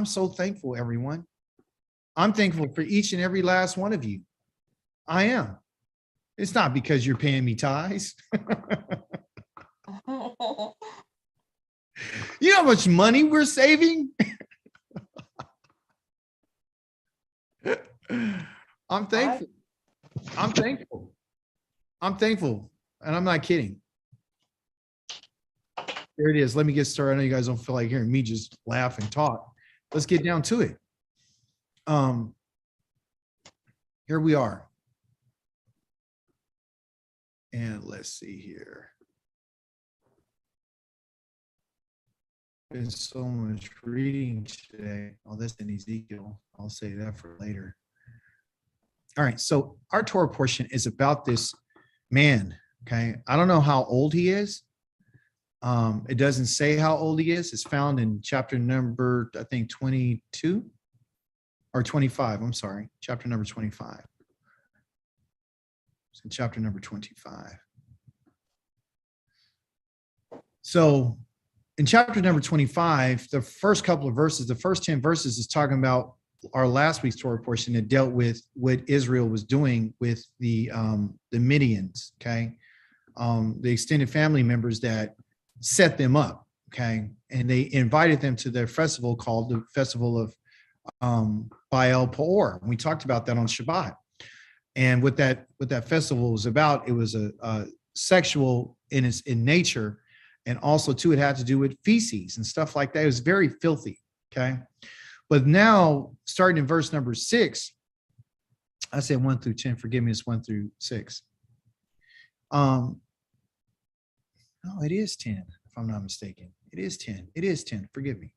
I'm so thankful, everyone. I'm thankful for each and every last one of you. I am. It's not because you're paying me tithes. You know how much money we're saving? I'm thankful. I'm thankful. I'm thankful. And I'm not kidding. There it is. Let me get started. I know you guys don't feel like hearing me just laugh and talk. Let's get down to it. Here we are. And let's see here. There's so much reading today. Oh, that's in Ezekiel. I'll say that for later. All right. So our Torah portion is about this man. Okay. I don't know how old he is. It doesn't say how old he is. It's found in chapter number, I think, 22 or 25. I'm sorry. Chapter number 25. It's in chapter number 25. So in chapter number 25, the first couple of verses, the first 10 verses is talking about our last week's Torah portion that dealt with what Israel was doing with the Midians, okay? The extended family members that set them up, okay? And they invited them to their festival called the Festival of Baal Peor. We talked about that on Shabbat. And what that festival was about, it was a sexual in nature, and also too, it had to do with feces and stuff like that. It was very filthy, okay? But now, starting in verse number 6, I said 1 through 10, forgive me, it's 1 through 6. No, it is 10, if I'm not mistaken. It is 10. It is 10, forgive me.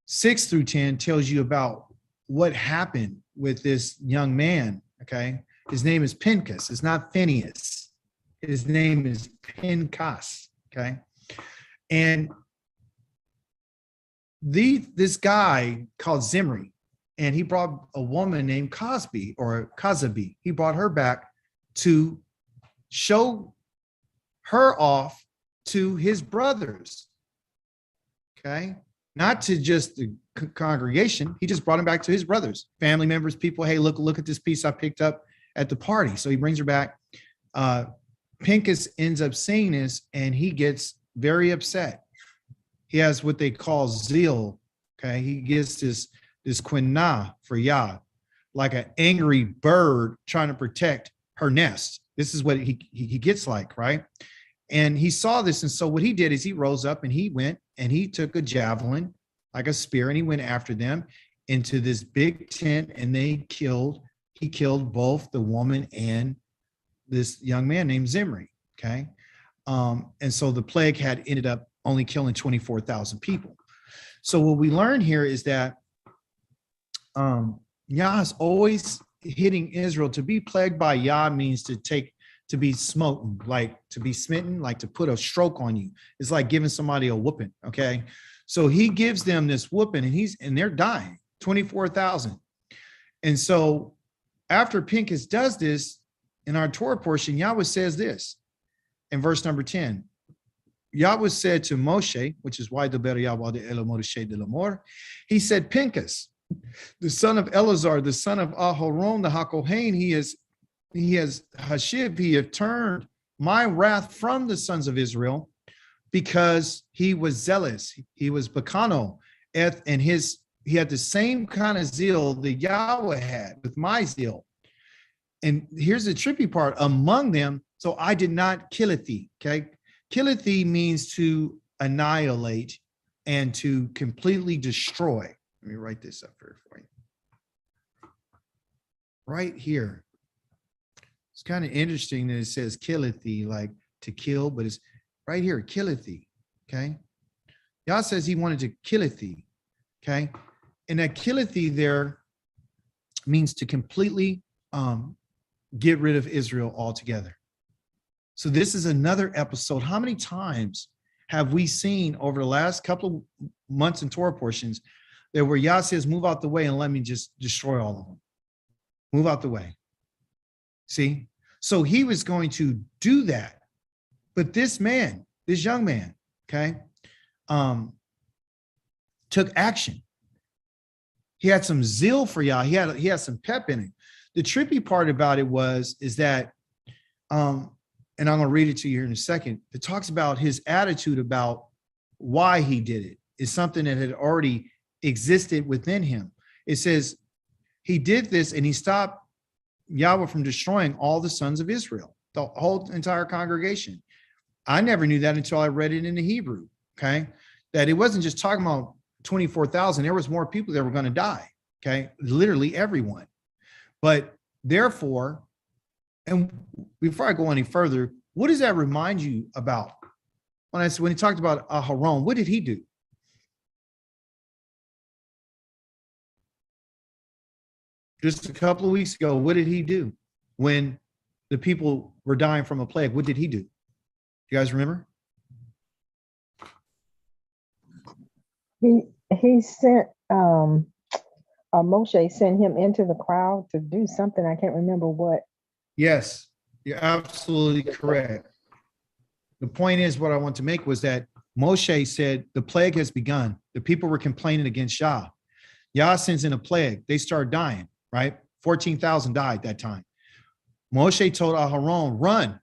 6 through 10 tells you about what happened with this young man, okay? His name is Pinchas. It's not Phineas. His name is Pinchas, okay? And this guy called Zimri, and he brought a woman named Cosby or Kazabi. He brought her back to show her off to his brothers, okay? Not to just the congregation. He just brought him back to his brothers, family members, people. Hey, look at this piece I picked up at the party. So he brings her back. Pinchas ends up seeing this, and he gets very upset. He has what they call zeal, okay? He gets this quinah for Yah, like an angry bird trying to protect her nest. This is what he gets like, right? And he saw this, and so what he did is he rose up and he went and he took a javelin, like a spear, and he went after them into this big tent, and he killed both the woman and this young man named Zimri, okay? And so the plague had ended up only killing 24,000 people. So what we learn here is that Yah is always hitting Israel. To be plagued by Yah means to be smoten, like to be smitten, like to put a stroke on you. It's like giving somebody a whooping, okay? So he gives them this whooping, and they're dying, 24,000. And so after Pinchas does this, in our Torah portion, Yahweh says this in verse number 10. Yahweh said to Moshe, which is why the Yahweh de Elo Moshe de Lamor, he said, Pinchas, the son of Eleazar, the son of Aharon, the Hakohen, he has Hashiv, he have turned my wrath from the sons of Israel because he was zealous. He was Bacano, and he had the same kind of zeal that Yahweh had with my zeal. And here's the trippy part, among them, so I did not killeth thee, okay? Killeth thee means to annihilate and to completely destroy. Let me write this up here for you. Right here. It's kind of interesting that it says killeth thee, like to kill, but it's right here, killeth thee, okay? Yah says he wanted to killeth thee, okay? And that killeth thee there means to completely get rid of Israel altogether. So this is another episode. How many times have we seen over the last couple of months in Torah portions that where Yah says, move out the way and let me just destroy all of them. Move out the way. See? So he was going to do that. But this man, this young man, okay, took action. He had some zeal for Yah. He had some pep in it. The trippy part about it is that, and I'm going to read it to you here in a second. It talks about his attitude about why he did it. Is something that had already existed within him. It says he did this and he stopped Yahweh from destroying all the sons of Israel, the whole entire congregation. I never knew that until I read it in the Hebrew. Okay, that it wasn't just talking about 24,000. There was more people that were going to die. Okay, literally everyone. But therefore, and before I go any further, what does that remind you about? When he talked about Aharon, what did he do? Just a couple of weeks ago, what did he do when the people were dying from a plague? What did he do? You guys remember? He sent Moshe sent him into the crowd to do something. I can't remember what. Yes, you're absolutely correct. The point is, what I want to make was that Moshe said the plague has begun. The people were complaining against Yah. Yah sends in a plague. They start dying, right? 14,000 died that time. Moshe told Aharon, run,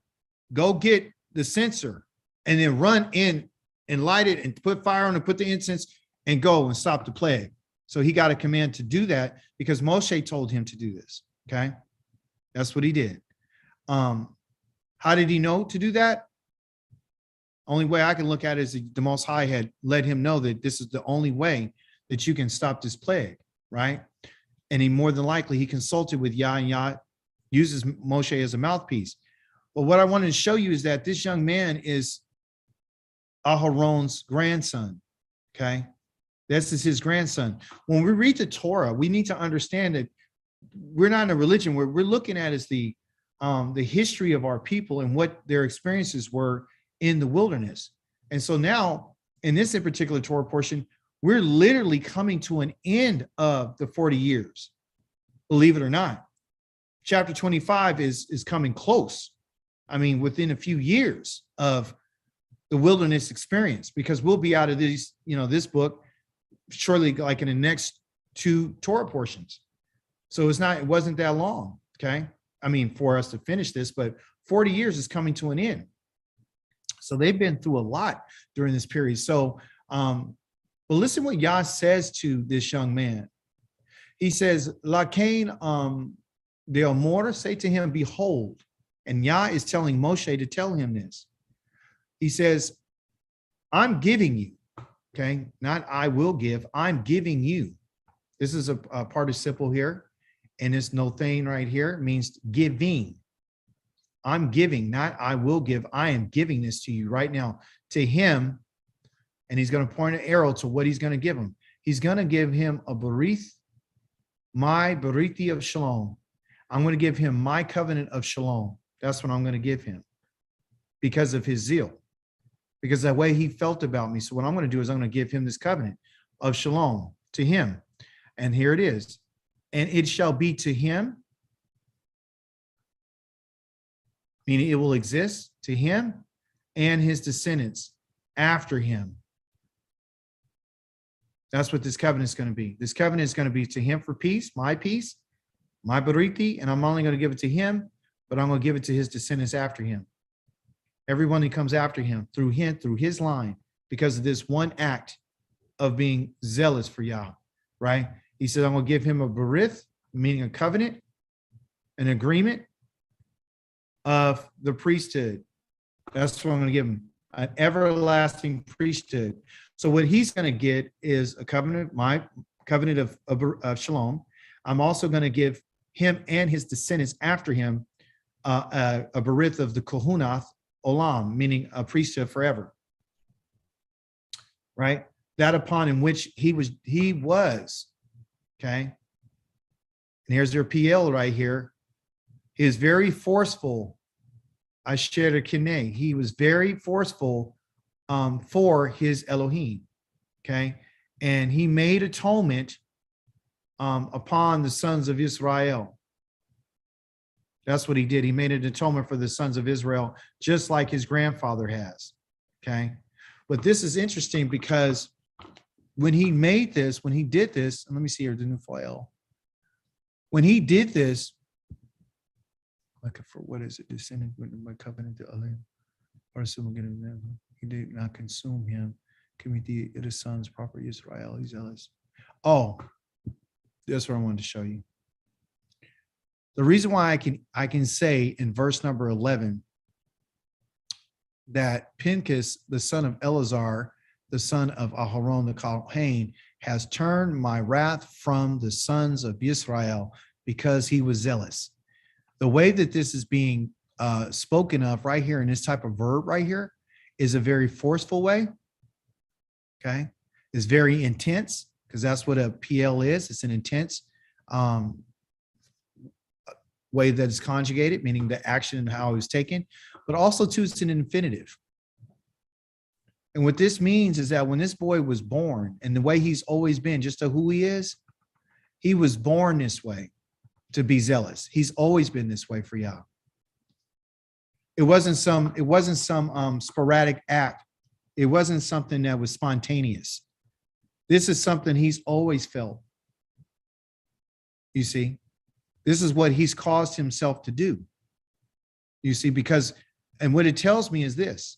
go get the censer, and then run in and light it and put fire on it, put the incense and go and stop the plague. So he got a command to do that because Moshe told him to do this. Okay. That's what he did. How did he know to do that? Only way I can look at it is the Most High had let him know that this is the only way that you can stop this plague, right? And he more than likely, he consulted with Yah, and Yah uses Moshe as a mouthpiece. But what I wanted to show you is that this young man is Aharon's grandson, okay? This is his grandson. When we read the Torah, we need to understand that we're not in a religion. Where we're looking at is the history of our people and what their experiences were in the wilderness. And so now, in this in particular Torah portion, we're literally coming to an end of the 40 years, believe it or not. Chapter 25 is coming close. I mean, within a few years of the wilderness experience, because we'll be out of these, this book shortly, like in the next 2 Torah portions. So it wasn't that long, okay? I mean, for us to finish this, but 40 years is coming to an end. So they've been through a lot during this period. So, but listen what Yah says to this young man. He says, Lakain de Amor, say to him, behold. And Yah is telling Moshe to tell him this. He says, I'm giving you, okay? Not I will give, I'm giving you. This is a participle here. And this no thing right here means giving. I'm giving, not I will give. I am giving this to you right now to him. And he's going to point an arrow to what he's going to give him. He's going to give him a berith, my berithi of shalom. I'm going to give him my covenant of shalom. That's what I'm going to give him because of his zeal, because the way he felt about me. So what I'm going to do is I'm going to give him this covenant of shalom to him. And here it is. And it shall be to him, meaning it will exist to him and his descendants after him. That's what this covenant is going to be. This covenant is going to be to him for peace, my berithi, and I'm only going to give it to him, but I'm going to give it to his descendants after him. Everyone who comes after him, through his line, because of this one act of being zealous for Yah, right? He said, I'm going to give him a berith, meaning a covenant, an agreement of the priesthood. That's what I'm going to give him, an everlasting priesthood. So what he's going to get is a covenant, my covenant of shalom. I'm also going to give him and his descendants after him a berith of the kohunath olam, meaning a priesthood forever. Right? That upon in which he was. Okay. And here's their PL right here. He is very forceful. I shared a kine. He was very forceful for his Elohim. Okay. And he made atonement upon the sons of Israel. That's what he did. He made an atonement for the sons of Israel, just like his grandfather has. Okay. But this is interesting because when he made this, when he did this, and let me see here, the new file. When he did this, like for what is it? Descending with my covenant to Allah. Or he did not consume him. Committee it is sons, proper Israel, he's zealous. Oh, that's what I wanted to show you. The reason why I can say in verse number 11 that Pinchas, the son of Eleazar, the son of Aharon the Kohen, has turned my wrath from the sons of Israel because he was zealous. The way that this is being spoken of right here in this type of verb right here is a very forceful way. Okay. It's very intense because that's what a PL is. It's an intense way that is conjugated, meaning the action and how it was taken, but also too, it's an infinitive. And what this means is that when this boy was born and the way he's always been, just to who he is, he was born this way to be zealous. He's always been this way for Yah. It wasn't some sporadic act. It wasn't something that was spontaneous. This is something he's always felt. You see, this is what he's caused himself to do. You see, because, and what it tells me is this,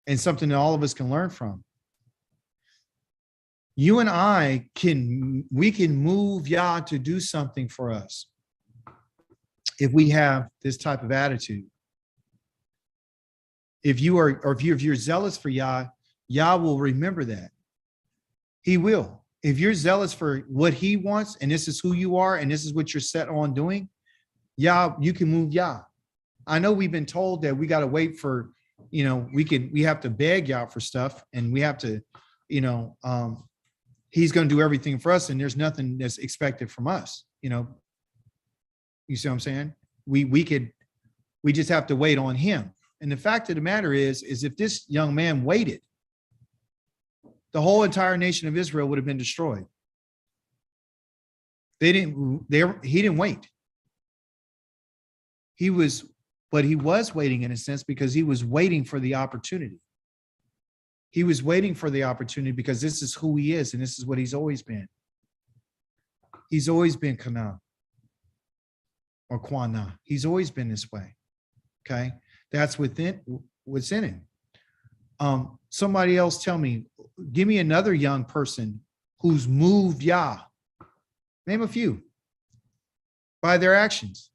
and something that all of us can learn from. You and I we can move Yah to do something for us if we have this type of attitude. If you're zealous for Yah, Yah will remember that. He will. If you're zealous for what he wants, and this is who you are, and this is what you're set on doing, Yah, you can move Yah. I know we've been told that we got to wait for, we have to beg Yah for stuff, and we have to, he's going to do everything for us, and there's nothing that's expected from us. You see what I'm saying? We just have to wait on him. And the fact of the matter is if this young man waited, the whole entire nation of Israel would have been destroyed. He didn't wait. He was waiting in a sense because he was waiting for the opportunity. He was waiting for the opportunity because this is who he is, and this is what he's always been. He's always been Kana or Kwana. He's always been this way. Okay, that's what's in him. Somebody else tell me, give me another young person who's moved Yah. Name a few by their actions.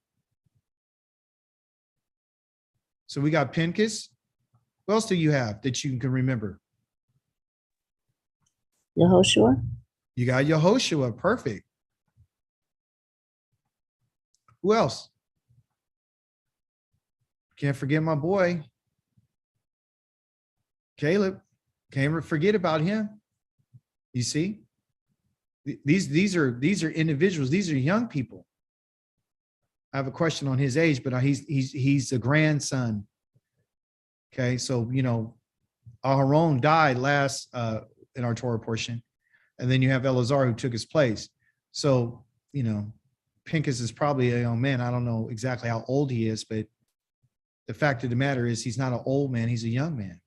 So we got Pinchas. Who else do you have that you can remember? Yehoshua. You got Yehoshua. Perfect. Who else? Can't forget my boy, Caleb. Can't forget about him. You see, these are individuals. These are young people. I have a question on his age, but he's a grandson. Okay, so Aharon died last in our Torah portion, and then you have Eleazar who took his place. So Pinchas is probably a young man. I don't know exactly how old he is, but the fact of the matter is he's not an old man, he's a young man.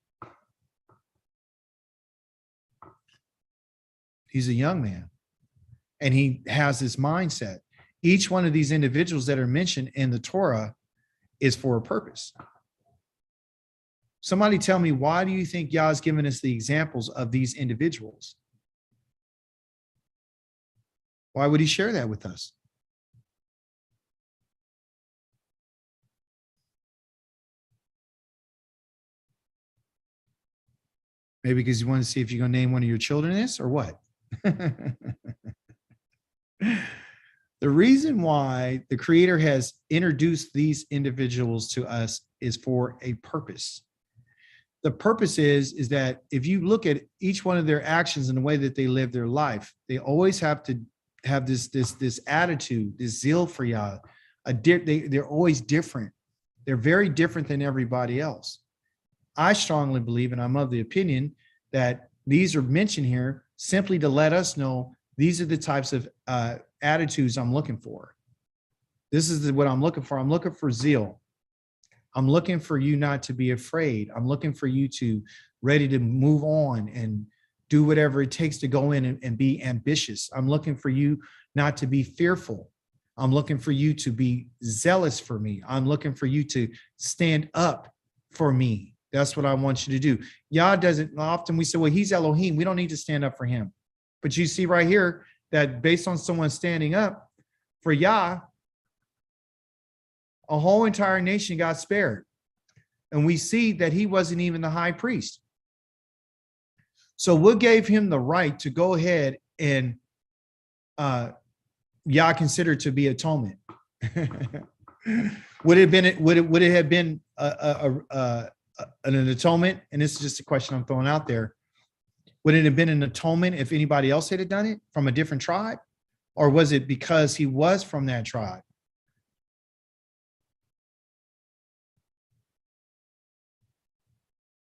He's a young man. And he has this mindset. Each one of these individuals that are mentioned in the Torah is for a purpose. Somebody tell me, why do you think Yah has given us the examples of these individuals? Why would he share that with us? Maybe because you want to see if you're going to name one of your children this or what? The reason why the Creator has introduced these individuals to us is for a purpose. The purpose is that if you look at each one of their actions and the way that they live their life, they always have to have this attitude, this zeal for Yah. They're always different. They're very different than everybody else. I strongly believe, and I'm of the opinion, that these are mentioned here simply to let us know these are the types of attitudes I'm looking for. This is what I'm looking for. I'm looking for zeal. I'm looking for you not to be afraid. I'm looking for you to ready to move on and do whatever it takes to go in and be ambitious. I'm looking for you not to be fearful. I'm looking for you to be zealous for me. I'm looking for you to stand up for me. That's what I want you to do. Yah doesn't, often we say, well, he's Elohim. We don't need to stand up for him. But you see right here that based on someone standing up for Yah, a whole entire nation got spared. And we see that he wasn't even the high priest. So what gave him the right to go ahead and Yah considered to be atonement? Would it have been an atonement? And this is just a question I'm throwing out there. Would it have been an atonement if anybody else had done it from a different tribe? Or was it because he was from that tribe?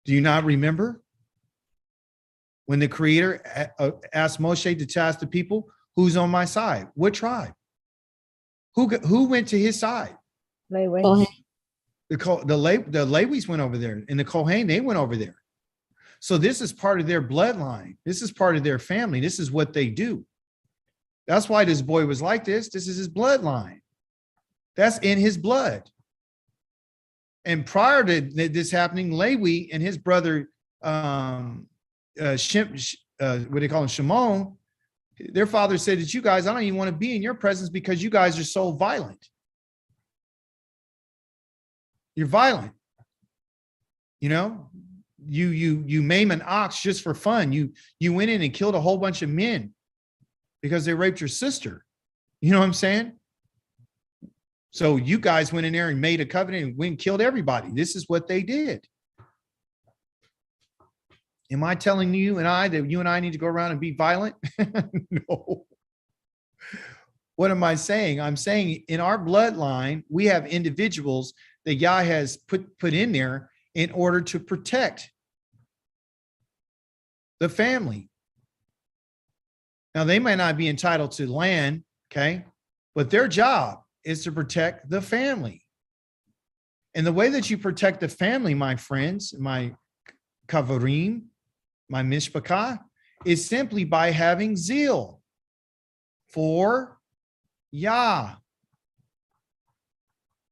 Do you not remember when the Creator asked Moshe to task the people, who's on my side? What tribe? Who went to his side? Lewi. The Levites went over there, and the Kohen, they went over there. So this is part of their bloodline. This is part of their family. This is what they do. That's why this boy was like this. This is his bloodline. That's in his blood. And prior to this happening, Lewi and his brother, what do they call him, Shimon, their father said that you guys, I don't even want to be in your presence because you guys are so violent. You're violent. You know, you maim an ox just for fun. You went in and killed a whole bunch of men because they raped your sister. You know what I'm saying? So you guys went in there and made a covenant and went and killed everybody. This is what they did. Am I telling you and I that you and I need to go around and be violent? No. What am I saying? I'm saying in our bloodline, we have individuals that Yah has put in there in order to protect the family. Now, they might not be entitled to land, okay? But their job is to protect the family. And the way that you protect the family, my friends, my kavarim, my mishpachah, is simply by having zeal for Yah.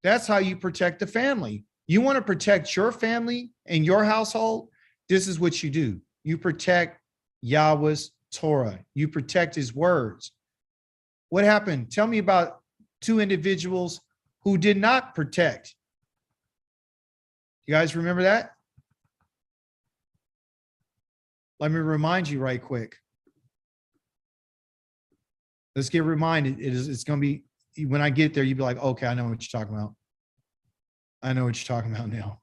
That's how you protect the family. You want to protect your family and your household? This is what you do. You protect Yahweh's Torah. You protect his words. What happened? Tell me about two individuals who did not protect. You guys remember that? Let me remind you right quick. Let's get reminded. It's going to be, when I get there, you'll be like, okay, I know what you're talking about. I know what you're talking about now.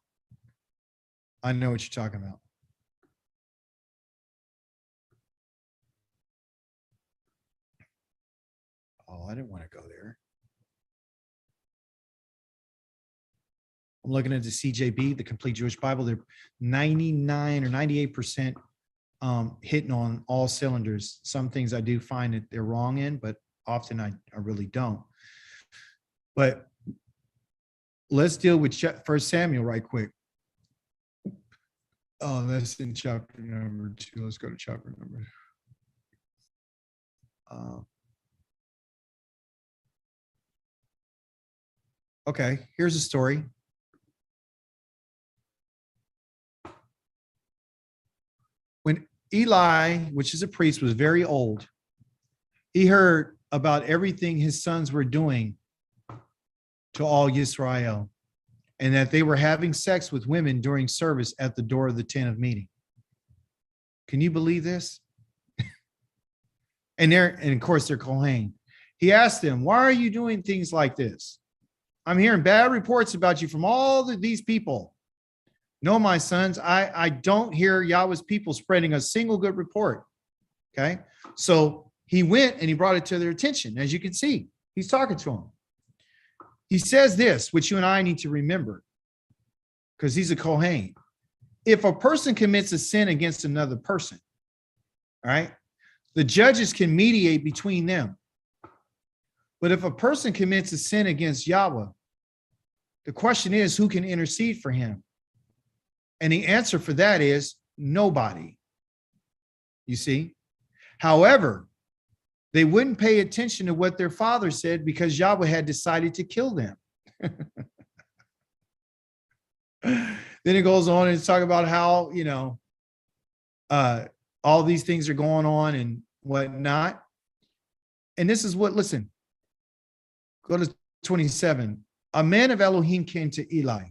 I know what you're talking about. Oh, I didn't want to go there. I'm looking at the CJB, the Complete Jewish Bible. They're 99 or 98% hitting on all cylinders. Some things I do find that they're wrong in, but often I really don't. But let's deal with 1 Samuel right quick. Oh, that's in chapter number 2. Let's go to chapter number. Okay, here's a story. When Eli, which is a priest, was very old, he heard about everything his sons were doing to all Yisrael, and that they were having sex with women during service at the door of the tent of meeting. Can you believe this? And of course, they're Kohen. He asked them, why are you doing things like this? I'm hearing bad reports about you from all these people. No, my sons, I don't hear Yahweh's people spreading a single good report. Okay. So he went and he brought it to their attention. As you can see, he's talking to them. He says this, which you and I need to remember, because he's a Kohen. If a person commits a sin against another person, all right, the judges can mediate between them. But if a person commits a sin against Yahweh, the question is, who can intercede for him? And the answer for that is nobody. You see? However, they wouldn't pay attention to what their father said because Yahweh had decided to kill them. Then it goes on and talk about how, all these things are going on and whatnot. And this is what, listen, go to 27. A man of Elohim came to Eli.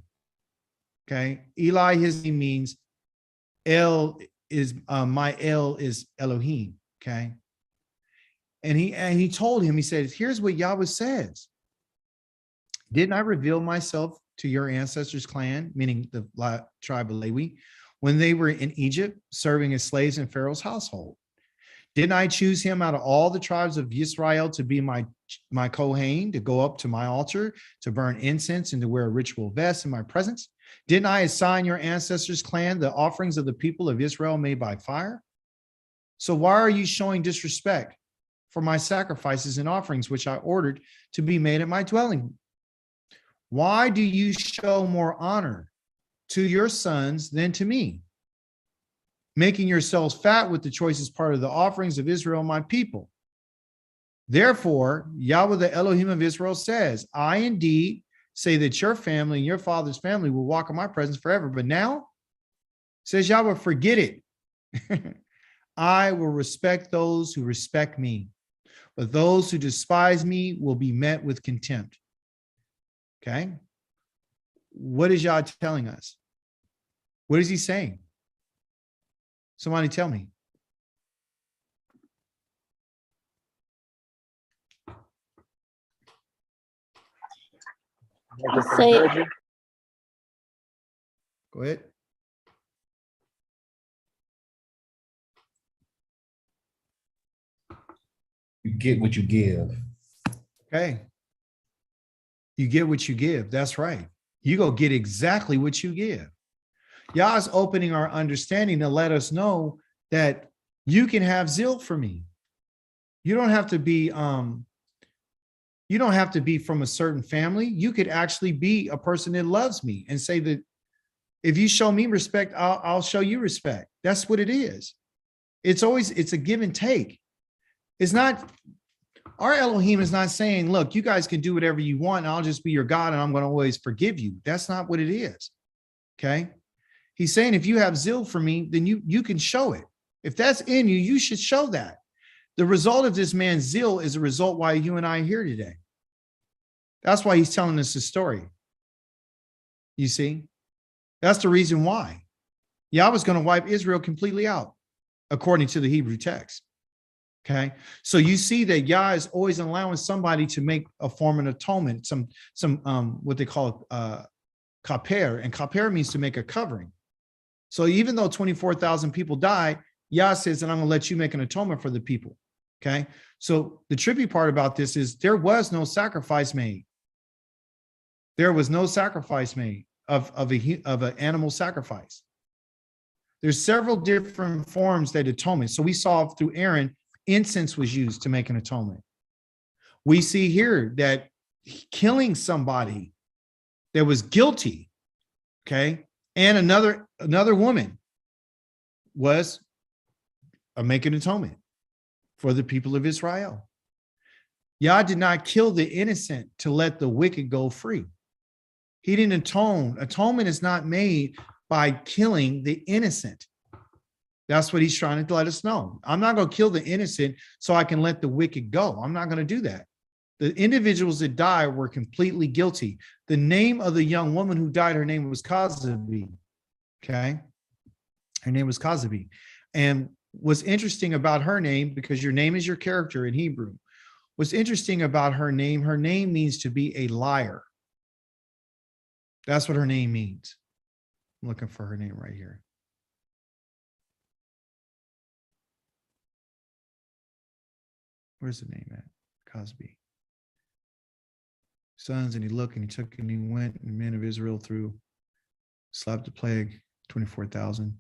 Okay. Eli, his name means El is, my El is Elohim. Okay. And he told him, he said, here's what Yahweh says. Didn't I reveal myself to your ancestors' clan, meaning the tribe of Levi, when they were in Egypt, serving as slaves in Pharaoh's household? Didn't I choose him out of all the tribes of Israel to be my Kohen, to go up to my altar, to burn incense and to wear a ritual vest in my presence? Didn't I assign your ancestors' clan the offerings of the people of Israel made by fire? So why are you showing disrespect for my sacrifices and offerings, which I ordered to be made at my dwelling? Why do you show more honor to your sons than to me, making yourselves fat with the choicest part of the offerings of Israel, my people? Therefore, Yahweh, the Elohim of Israel, says, I indeed say that your family and your father's family will walk in my presence forever. But now, says Yahweh, forget it. I will respect those who respect me, but those who despise me will be met with contempt. Okay. What is Yah telling us? What is he saying? Somebody tell me. Say, Go ahead. You get what you give. Okay. You get what you give. That's right. You go get exactly what you give. Yah is opening our understanding to let us know that you can have zeal for me. You don't have to be from a certain family. You could actually be a person that loves me and say that if you show me respect, I'll show you respect. That's what it is. It's a give and take. It's not, our Elohim is not saying, look, you guys can do whatever you want, and I'll just be your God and I'm going to always forgive you. That's not what it is. Okay. He's saying, if you have zeal for me, then you can show it. If that's in you, you should show that. The result of this man's zeal is a result why you and I are here today. That's why he's telling us the story. You see, that's the reason why. Yahweh was going to wipe Israel completely out, according to the Hebrew text. Okay, so you see that Yah is always allowing somebody to make a form of atonement, some what they call kaper, and kaper means to make a covering. So even though 24,000 people died, Yah says that I'm going to let you make an atonement for the people. Okay, so the trippy part about this is there was no sacrifice made. There was no sacrifice made of an animal sacrifice. There's several different forms that atonement. So we saw through Aaron, incense was used to make an atonement. We see here that killing somebody that was guilty, okay, and another woman was making atonement for the people of Israel. Yah did not kill the innocent to let the wicked go free. He didn't atone. Atonement is not made by killing the innocent. That's what he's trying to let us know. I'm not going to kill the innocent so I can let the wicked go. I'm not going to do that. The individuals that died were completely guilty. The name of the young woman who died, her name was Kazabi. Okay. Her name was Kazabi. And what's interesting about her name, because your name is your character in Hebrew, what's interesting about her name means to be a liar. That's what her name means. I'm looking for her name right here. Where's the name at? Cosby. Sons, and he looked and he took and he went, and the men of Israel through, slapped the plague, 24,000.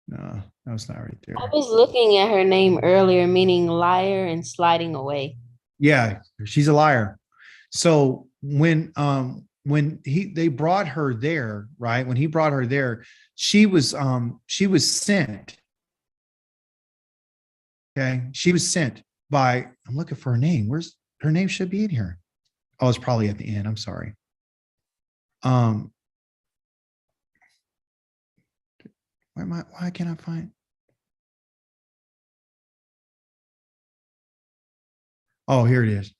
No, that was not right there. I was looking at her name earlier, meaning liar and sliding away. Yeah, she's a liar. So when they brought her there, right? When he brought her there, she was sent Okay. She was sent by, I'm looking for her name. Where's her name? Should be in here. Oh, it's probably at the end. I'm sorry. Where am I? Why can't I find? Oh, here it is.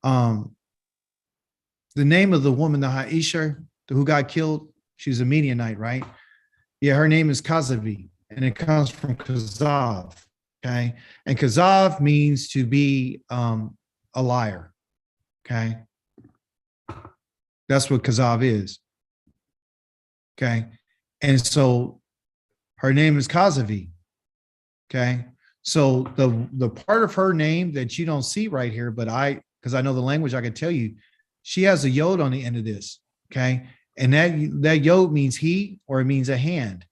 The name of the woman, the Haisha, who got killed, she was a Midianite, right? Yeah, her name is Kazavi, and it comes from Kazav. Okay. And Kazav means to be a liar. Okay. That's what Kazav is. Okay. And so her name is Kazavi. Okay. So the part of her name that you don't see right here, but because I know the language, I can tell you, she has a yod on the end of this. Okay. And that yod means he, or it means a hand.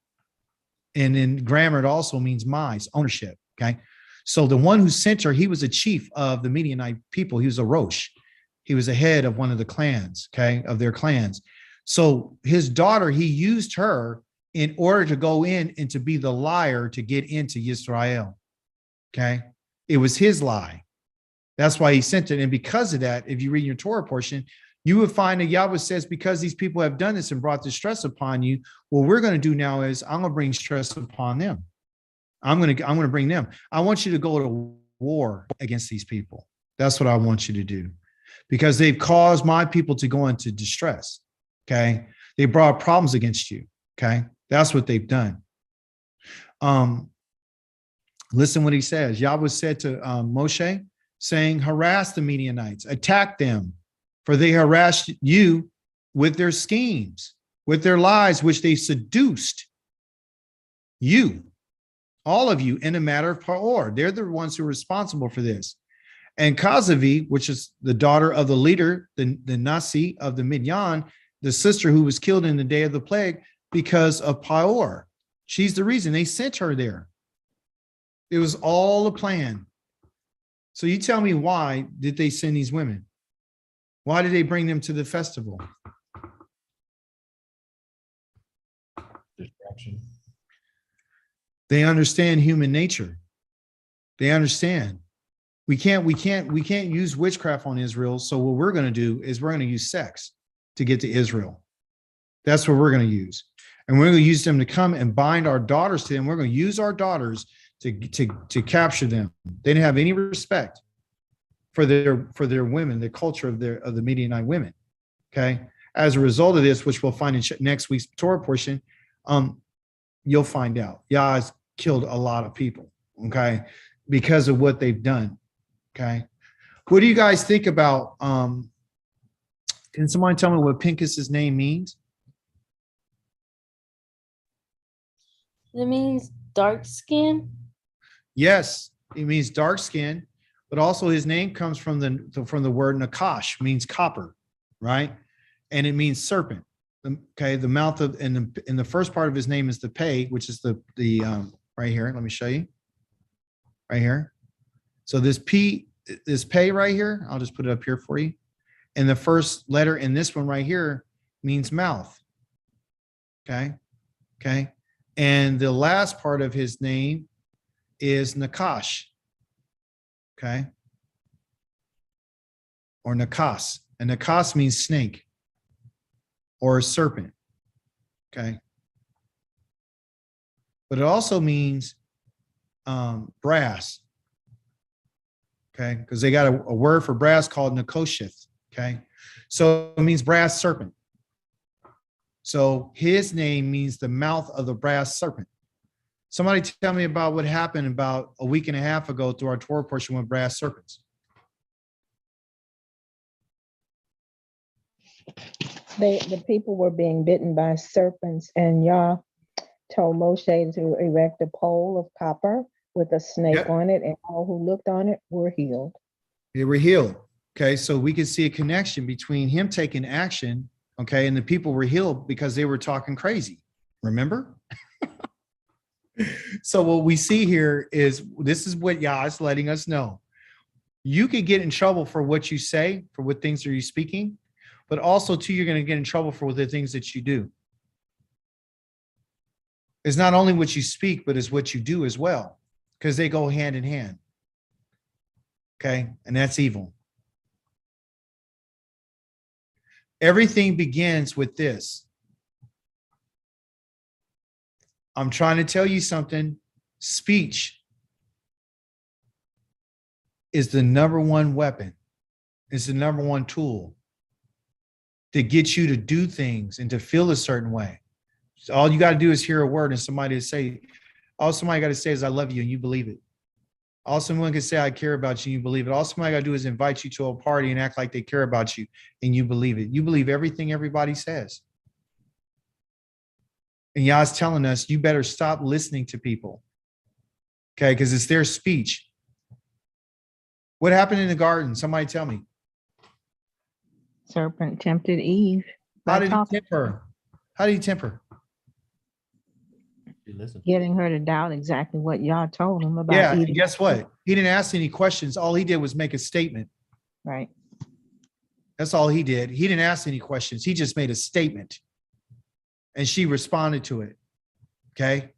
And in grammar, it also means mais, ownership. Okay. So the one who sent her, he was a chief of the Midianite people. He was a Rosh. He was a head of one of the clans, okay, of their clans. So his daughter, he used her in order to go in and to be the liar to get into Israel. Okay. It was his lie. That's why he sent it. And because of that, if you read your Torah portion, you would find that Yahweh says, because these people have done this and brought this stress upon you, what we're going to do now is I'm going to bring stress upon them. I'm going to bring them. I want you to go to war against these people. That's what I want you to do, because they've caused my people to go into distress. Okay. They brought problems against you. Okay. That's what they've done. Listen what he says. Yahweh said to Moshe, saying, harass the Midianites, attack them, for they harassed you with their schemes, with their lies, which they seduced you, all of you, in a matter of Peor. They're the ones who are responsible for this. And Kazavi, which is the daughter of the leader, the Nasi of the Midian, the sister who was killed in the day of the plague because of Peor. She's the reason they sent her there. It was all a plan. So you tell me, why did they send these women? Why did they bring them to the festival? Distraction. They understand human nature. They understand. We can't use witchcraft on Israel. So what we're going to do is we're going to use sex to get to Israel. That's what we're going to use. And we're going to use them to come and bind our daughters to them. We're going to use our daughters to capture them. They didn't have any respect for their women, the culture of the Midianite women. Okay. As a result of this, which we'll find in next week's Torah portion, you'll find out. Yah has killed a lot of people. Okay. Because of what they've done. Okay. What do you guys think about, can somebody tell me what Pinchas's name means? It means dark skin. Yes, it means dark skin, but also his name comes from the word nakash, means copper, right? And it means serpent. Okay, the mouth of, in the first part of his name is the pei, which is the right here. Let me show you. Right here. So this pei right here, I'll just put it up here for you. And the first letter in this one right here means mouth. Okay. Okay. And the last part of his name is Nakash. Okay. Or Nakas. And Nakas means snake or a serpent. Okay. But it also means brass. Okay. Because they got a word for brass called Nakosheth. Okay. So it means brass serpent. So his name means the mouth of the brass serpent. Somebody tell me about what happened about a week and a half ago through our Torah portion with brass serpents. The people were being bitten by serpents, and Yah told Moshe to erect a pole of copper with a snake on it, and all who looked on it were healed. They were healed. Okay, so we can see a connection between him taking action, okay, and the people were healed because they were talking crazy. Remember? So what we see here is, this is what Yah is letting us know. You could get in trouble for what you say, for what things are you speaking, but also too, you're going to get in trouble for the things that you do. It's not only what you speak, but it's what you do as well. because they go hand in hand. Okay, and that's evil. Everything begins with this. I'm trying to tell you something. Speech is the number one weapon. It's the number one tool to get you to do things and to feel a certain way. So all you got to do is hear a word and somebody to say, all somebody got to say is, I love you, and you believe it. All someone can say, I care about you, and you believe it. All somebody got to do is invite you to a party and act like they care about you, and you believe it. You believe everything everybody says. And Yah's telling us, you better stop listening to people. Okay, because it's their speech. What happened in the garden? Somebody tell me. Serpent tempted Eve. How did he tempt her? How did he tempt her? Getting her to doubt exactly what y'all told him about. Yeah, eating. and guess what? He didn't ask any questions. All he did was make a statement. Right. That's all he did. He didn't ask any questions. He just made a statement. And she responded to it. Okay.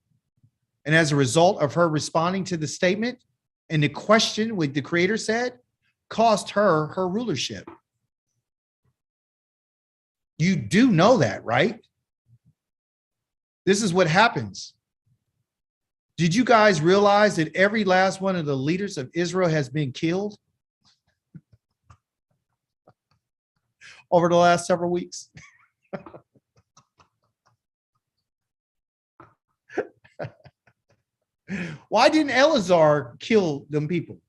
And as a result of her responding to the statement and the question what the Creator said, cost her her rulership. You do know that, right? This is what happens. Did you guys realize that every last one of the leaders of Israel has been killed over the last several weeks? Why didn't Eleazar kill them people?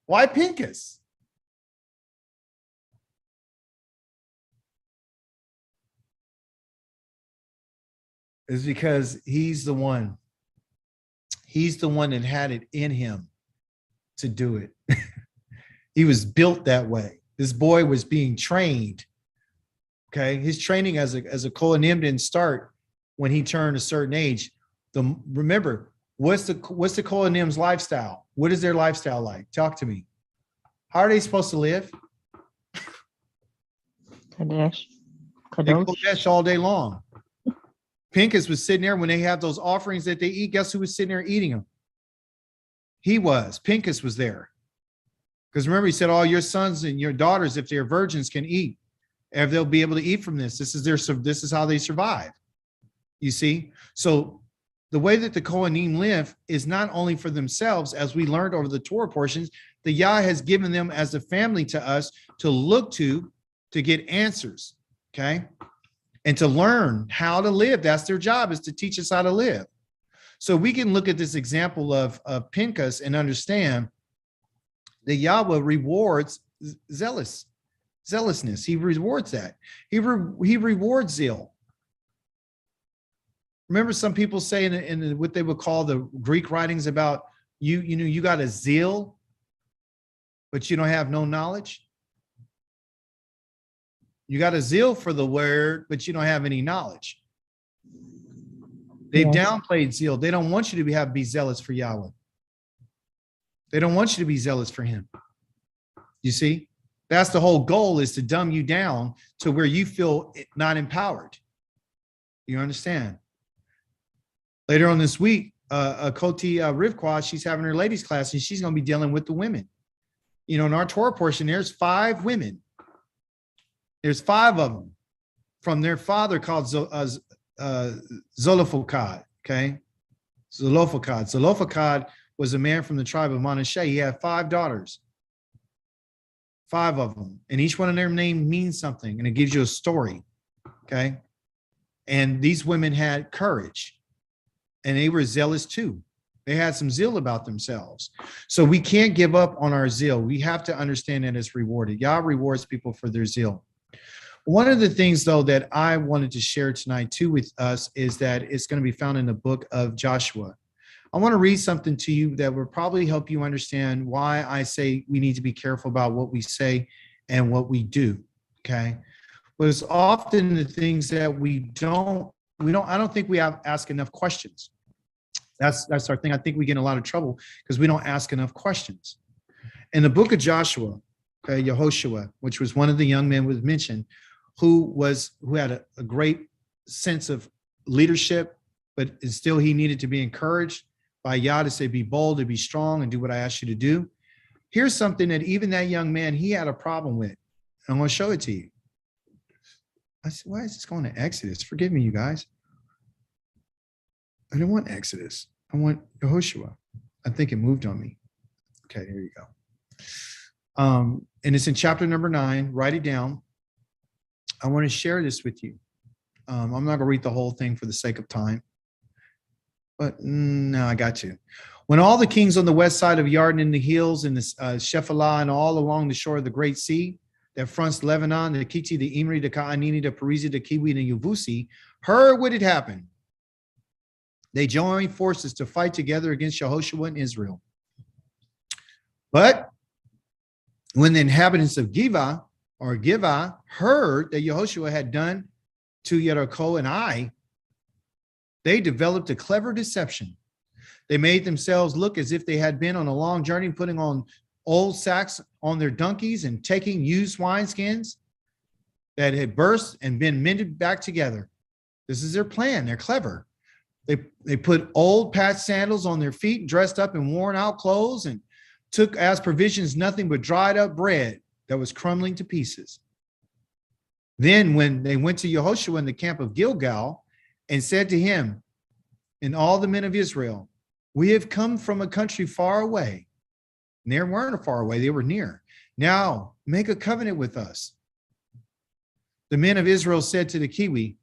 Why Pinchas? Is because he's the one. He's the one that had it in him to do it. He was built that way. This boy was being trained. Okay, his training as a Kohanim didn't start when he turned a certain age. Remember, what's the Kohanim's lifestyle? What is their lifestyle like? Talk to me. How are they supposed to live? Kadesh. They Kodesh all day long. Pinchas was sitting there when they have those offerings that they eat. Guess who was sitting there eating them? He was. Pinchas was there. Because remember, he said, all your sons and your daughters, if they're virgins, can eat. If they'll be able to eat from this. This is how they survive. You see? So the way that the Kohanim live is not only for themselves, as we learned over the Torah portions, the Yah has given them as a family to us to look to get answers. Okay? And to learn how to live. That's their job, is to teach us how to live. So we can look at this example of Pinchas and understand that Yahweh rewards zealousness. He rewards that. He rewards zeal. Remember, some people say in what they would call the Greek writings about you got a zeal, but you don't have no knowledge. You got a zeal for the word, but you don't have any knowledge. They've downplayed zeal. They don't want you to be zealous for Yahweh. They don't want you to be zealous for him. You see? That's the whole goal, is to dumb you down to where you feel not empowered. You understand? Later on this week, Koti Rivkwa, she's having her ladies class, and she's going to be dealing with the women. You know, in our Torah portion, there's 5 women. There's 5 of them from their father called Zelophehad. Okay, Zelophehad. Zelophehad was a man from the tribe of Manasseh. He had 5 daughters, 5 of them, and each one of their names means something, and it gives you a story. Okay, and these women had courage, and they were zealous too. They had some zeal about themselves. So we can't give up on our zeal. We have to understand that it's rewarded. Yah rewards people for their zeal. One of the things, though, that I wanted to share tonight, too, with us is that it's going to be found in the book of Joshua. I want to read something to you that will probably help you understand why I say we need to be careful about what we say and what we do, okay? But it's often the things that I don't think we ask enough questions. That's our thing. I think we get in a lot of trouble because we don't ask enough questions. In the book of Joshua, okay, Yehoshua, which was one of the young men was mentioned, who had a great sense of leadership, but still he needed to be encouraged by Yah to say, be bold, to be strong, and do what I asked you to do. Here's something that even that young man, he had a problem with. I'm going to show it to you. I said, why is this going to Exodus? Forgive me, you guys. I don't want Exodus. I want Yehoshua. I think it moved on me. Okay, here you go. And it's in chapter number 9. Write it down. I want to share this with you. I'm not going to read the whole thing for the sake of time. But no, I got to. When all the kings on the west side of Yarden in the hills and the Shephelah and all along the shore of the Great Sea that fronts Lebanon, the Kiti, the Imri, the Ka'anini, the Perizi, the Kiwi, and the Yavusi, heard what had happened. They joined forces to fight together against Yehoshua and Israel. But when the inhabitants of Giva heard that Yehoshua had done to Jericho and Ai, they developed a clever deception. They made themselves look as if they had been on a long journey, putting on old sacks on their donkeys and taking used wineskins that had burst and been mended back together. This is their plan. They're clever. They put old patched sandals on their feet, dressed up in worn out clothes, and took as provisions nothing but dried up bread that was crumbling to pieces. Then when they went to Yehoshua in the camp of Gilgal and said to him and all the men of Israel, we have come from a country far away. And they weren't far away, they were near. Now make a covenant with us. The men of Israel said to the Kiwi,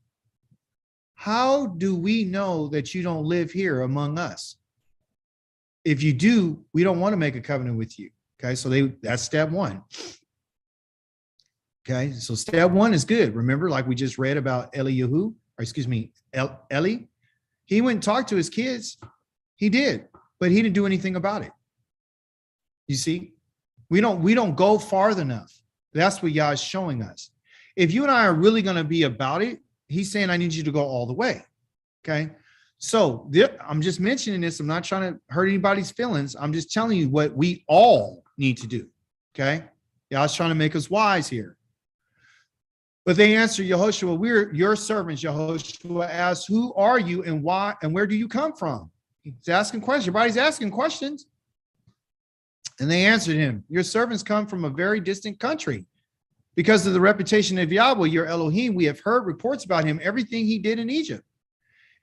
how do we know that you don't live here among us? If you do, we don't want to make a covenant with you. Okay, so that's step one. Okay, so step one is good. Remember, like we just read about Eli. He went and talked to his kids. He did, but he didn't do anything about it. You see, we don't go far enough. That's what Yah is showing us. If you and I are really going to be about it, he's saying, I need you to go all the way. Okay. So I'm just mentioning this. I'm not trying to hurt anybody's feelings. I'm just telling you what we all need to do. Okay. Yah's trying to make us wise here. But they answered Yehoshua, we're your servants. Yehoshua asked, who are you and why and where do you come from? He's asking questions. Everybody's asking questions. And they answered him, your servants come from a very distant country. Because of the reputation of Yahweh, your Elohim, we have heard reports about him, everything he did in Egypt,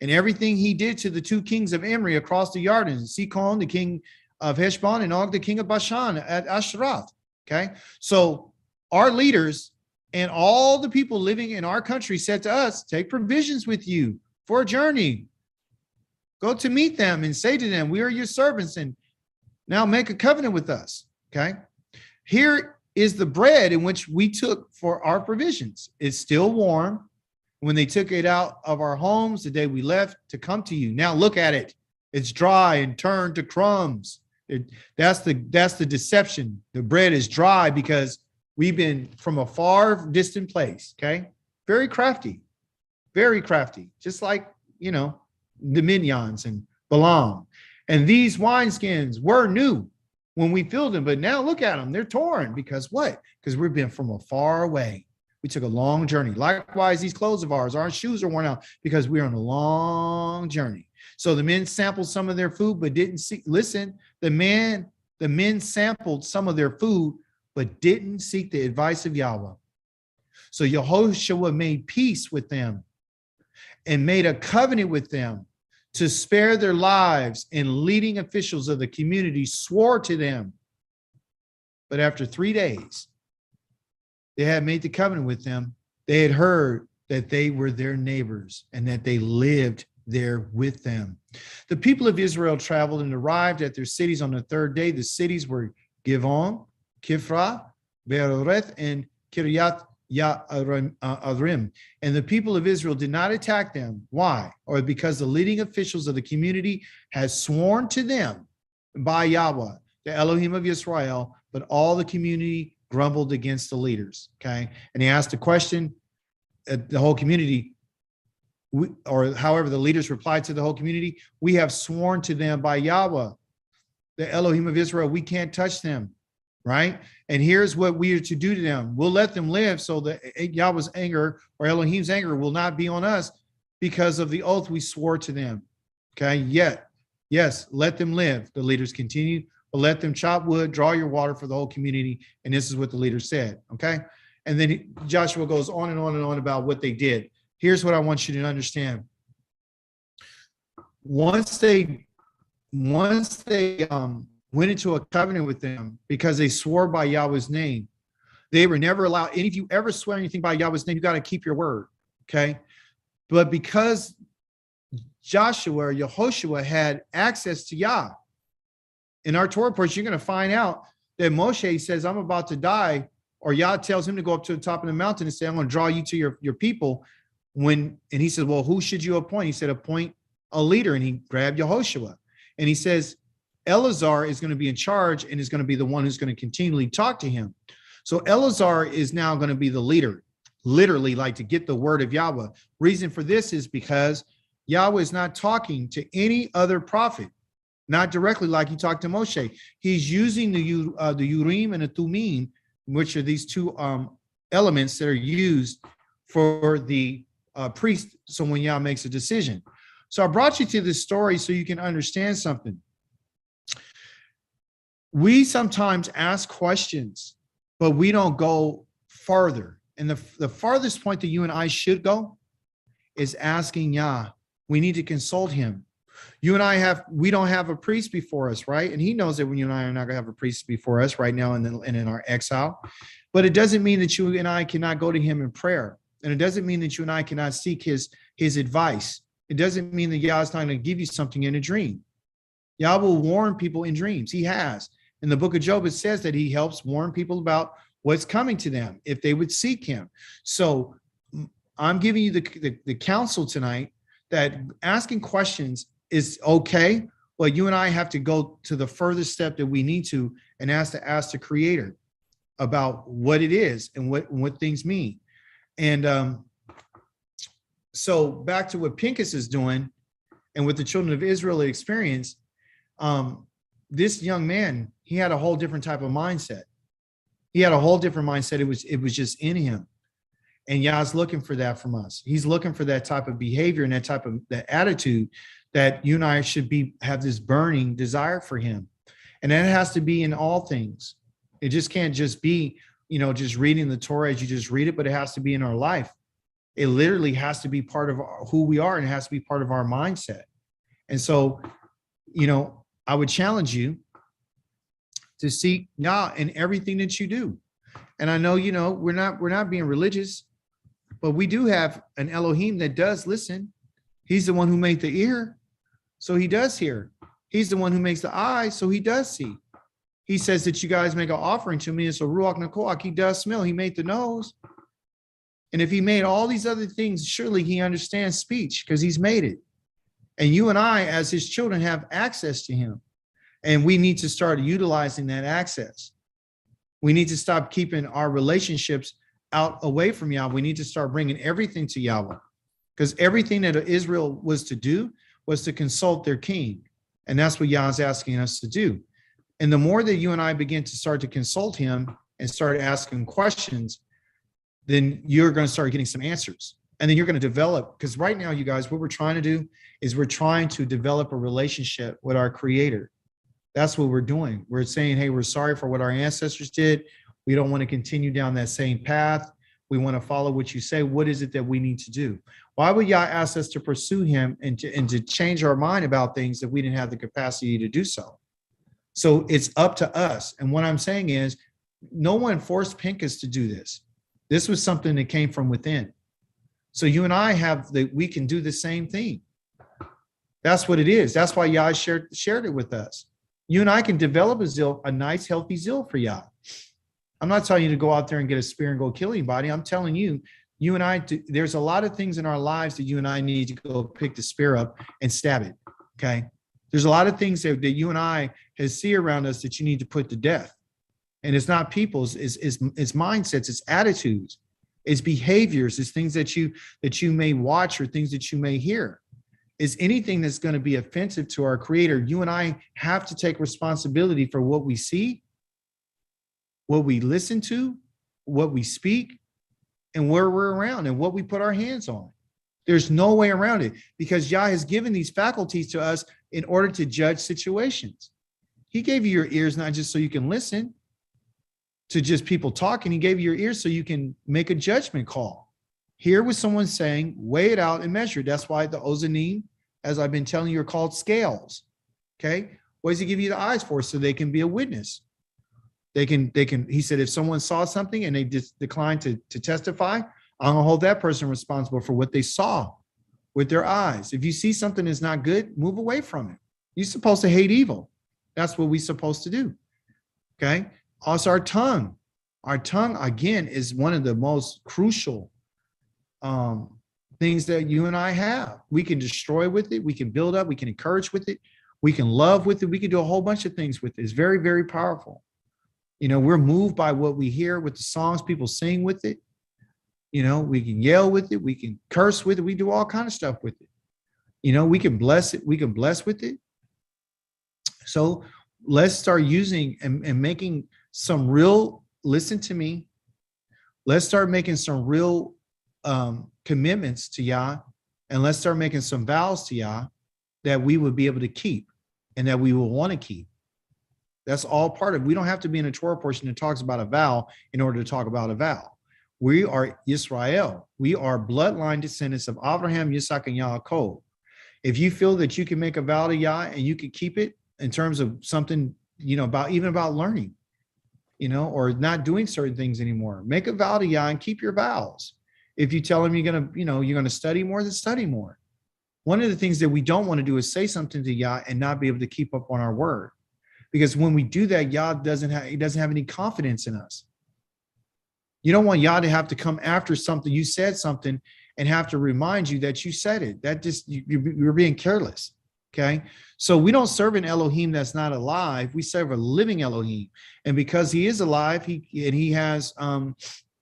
and everything he did to the two kings of Emri across the Jordan, Sikon, the king of Heshbon, and Og, the king of Bashan at Ashtaroth. Okay, so our leaders and all the people living in our country said to us, take provisions with you for a journey. Go to meet them and say to them, we are your servants, and now make a covenant with us. Okay, here is the bread in which we took for our provisions. It's still warm when they took it out of our homes the day we left to come to you. Now look at it. It's dry and turned to crumbs. That's the deception. The bread is dry because we've been from a far distant place. Okay. Very crafty, just like, the Midians and Balaam. And these wineskins were new when we filled them, but now look at them. They're torn because what? Because we've been from a far away. We took a long journey. Likewise, these clothes of ours, our shoes are worn out because we're on a long journey. So the men sampled some of their food, but didn't see. Listen, the men sampled some of their food, but didn't seek the advice of Yahweh. So Yehoshua made peace with them and made a covenant with them to spare their lives, and leading officials of the community swore to them. But after 3 days, they had made the covenant with them. They had heard that they were their neighbors and that they lived there with them. The people of Israel traveled and arrived at their cities on the third day. The cities were Givon, Kifra, Beeroreth, and Kiryat Yarim. And the people of Israel did not attack them. Why? Or because the leading officials of the community had sworn to them by Yahweh, the Elohim of Israel, but all the community grumbled against the leaders. Okay. And he asked a question at the whole community, or however the leaders replied to the whole community, we have sworn to them by Yahweh, the Elohim of Israel, we can't touch them. Right? And here's what we are to do to them. We'll let them live so that Yahweh's anger or Elohim's anger will not be on us. because of the oath we swore to them. Okay, yet, yes, let them live. The leaders continue, but let them chop wood, draw your water for the whole community. And this is what the leader said. Okay. And then Joshua goes on and on and on about what they did. Here's what I want you to understand. Once they went into a covenant with them because they swore by Yahweh's name, they were never allowed. And if you ever swear anything by Yahweh's name, you got to keep your word. Okay. But because Joshua or Yehoshua had access to Yah, in our Torah portion, you're going to find out that Moshe says, I'm about to die, or Yah tells him to go up to the top of the mountain and say, I'm going to draw you to your people. And he says, well, who should you appoint? He said, appoint a leader. And he grabbed Yehoshua. And he says, Eleazar is going to be in charge and is going to be the one who's going to continually talk to him. So Eleazar is now going to be the leader, literally, like to get the word of Yahweh. Reason for this is because Yahweh is not talking to any other prophet, not directly like he talked to Moshe. He's using the Urim and the Thummim, which are these two elements that are used for the priest. So when Yah makes a decision. So I brought you to this story so you can understand something. We sometimes ask questions, but we don't go farther. And the farthest point that you and I should go is asking Yah. We need to consult him. You and I we don't have a priest before us, right? And he knows that when you and I are not going to have a priest before us right now and in our exile. But it doesn't mean that you and I cannot go to him in prayer. And it doesn't mean that you and I cannot seek his advice. It doesn't mean that Yah is not going to give you something in a dream. Yah will warn people in dreams. He has. In the book of Job, it says that he helps warn people about what's coming to them if they would seek him. So I'm giving you the counsel tonight that asking questions is okay, but you and I have to go to the furthest step that we need to and ask the Creator about what it is and what things mean. And so back to what Pinchas is doing and what the children of Israel experienced, this young man, he had a whole different type of mindset. He had a whole different mindset. It was just in him. And Yah's looking for that from us. He's looking for that type of behavior and that attitude that you and I should have this burning desire for him. And that has to be in all things. It just can't just be, just reading the Torah as you just read it, but it has to be in our life. It literally has to be part of who we are, and it has to be part of our mindset. And so, I would challenge you to seek Yah in everything that you do. And I know, we're not being religious, but we do have an Elohim that does listen. He's the one who made the ear, so he does hear. He's the one who makes the eye, so he does see. He says that you guys make an offering to me, and so Ruach Nakoach, he does smell. He made the nose. And if he made all these other things, surely he understands speech because he's made it. And you and I, as his children, have access to him. And we need to start utilizing that access. We need to stop keeping our relationships out away from Yahweh. We need to start bringing everything to Yahweh, because everything that Israel was to do was to consult their king. And that's what Yah is asking us to do. And the more that you and I begin to start to consult him and start asking questions, then you're going to start getting some answers. And then you're going to develop, because right now, you guys, what we're trying to do is we're trying to develop a relationship with our Creator. That's what we're doing. We're saying, hey, we're sorry for what our ancestors did. We don't want to continue down that same path. We want to follow what you say. What is it that we need to do? Why would Yah ask us to pursue him and to change our mind about things if we didn't have the capacity to do so? So it's up to us. And what I'm saying is, no one forced Pinchas to do this. This was something that came from within. So you and I we can do the same thing. That's what it is. That's why Yah shared it with us. You and I can develop a nice, healthy zeal for Yah. I'm not telling you to go out there and get a spear and go kill anybody. I'm telling you, you and I, there's a lot of things in our lives that you and I need to go pick the spear up and stab it. Okay. There's a lot of things that you and I see around us that you need to put to death. And it's not people's, it's mindsets, it's attitudes, it's behaviors, it's things that you may watch or things that you may hear. Is anything that's going to be offensive to our Creator. You and I have to take responsibility for what we see, what we listen to, what we speak, and where we're around and what we put our hands on. There's no way around it because Yah has given these faculties to us in order to judge situations. He gave you your ears not just so you can listen to just people talking. He gave you your ears so you can make a judgment call. Hear what someone's saying, weigh it out and measure. That's why the ozanim, as I've been telling you, are called scales. Okay. What does he give you the eyes for? So they can be a witness. They can, he said, if someone saw something and they declined to testify, I'm gonna hold that person responsible for what they saw with their eyes. If you see something that's not good, move away from it. You're supposed to hate evil. That's what we're supposed to do. Okay. Also, our tongue. Our tongue, again, is one of the most crucial things that you and I have. We can destroy with it. We can build up. We can encourage with it. We can love with it. We can do a whole bunch of things with it. It's very, very powerful. You know, we're moved by what we hear with the songs people sing with it. You know, we can yell with it. We can curse with it. We do all kind of stuff with it. You know, we can bless it. We can bless with it. So let's start using and making some real, listen to me. Let's start making some real commitments to Yah, and let's start making some vows to Yah that we would be able to keep and that we will want to keep. That's all part of it. We don't have to be in a Torah portion that talks about a vow in order to talk about a vow. We are Israel. We are bloodline descendants of Abraham, Yitzhak, and Yaakov. If you feel that you can make a vow to Yah and you can keep it in terms of something, you know, about learning, you know, or not doing certain things anymore, make a vow to Yah and keep your vows. If you tell him you're going to study more, then study more. One of the things that we don't want to do is say something to Yah and not be able to keep up on our word. Because when we do that, Yah doesn't have any confidence in us. You don't want Yah to have to come after something. You said something and have to remind you that you said it. That just, you're being careless. Okay. So we don't serve an Elohim that's not alive. We serve a living Elohim. And because he is alive, he has,